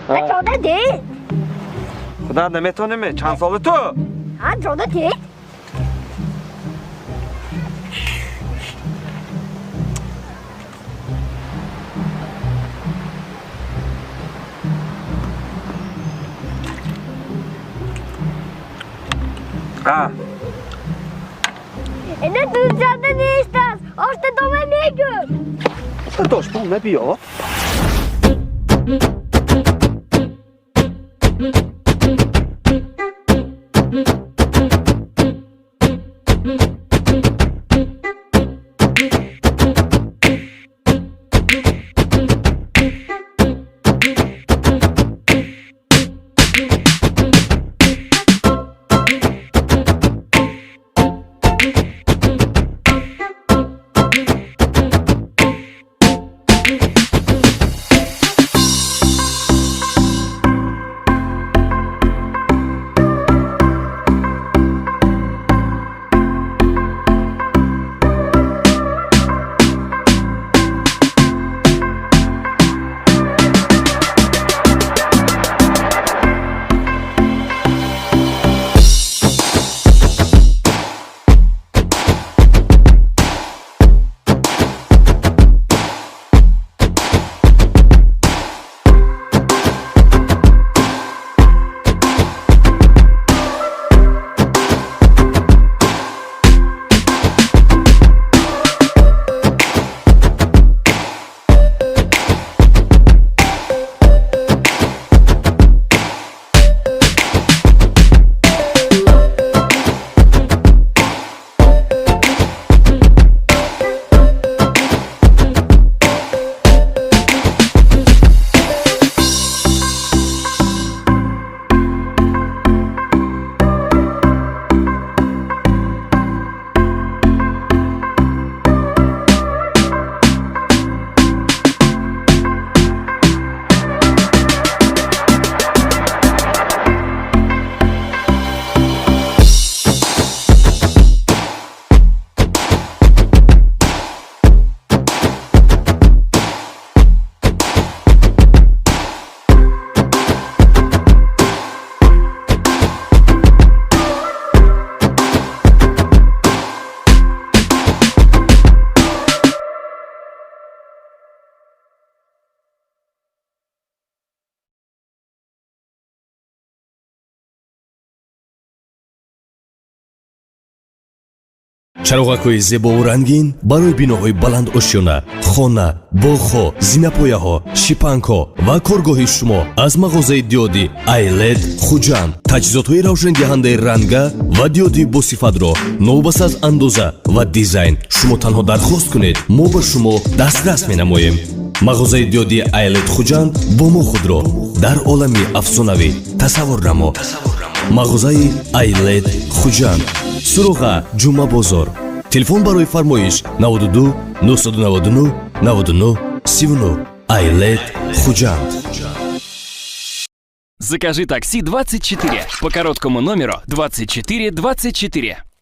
14 değil. خدا نمیتونیم چند سال تو؟ Ha 14 değil. Ha. Ne düzende ne istersin? Açta dama ne gör? Dost bu ne diyor? чароғакҳои зебову рангин барои биноҳои баланд ошёна, хона, боғҳо, зинапояҳо, шипангҳо ва коргоҳи шумо аз мағозаи диёди айлед хуҷанд. таҷҳизотҳои равшандиҳандаи ранга ва диёди босифатро новбас аз андоза ва дизайн шумо танҳо дархост кунед, мо ба шумо дастрас менамоем. мағозаи диёди айлед хуҷанд бо мо худро дар олами афсонавӣ тасаввур намо. мағозаи айлед хуҷанд, суроға ҷумъа бозор. телефон барои фармоиш 92 999 99 39. айлед хуҷанд. Закажи такси 24 по короткому номеру 2424.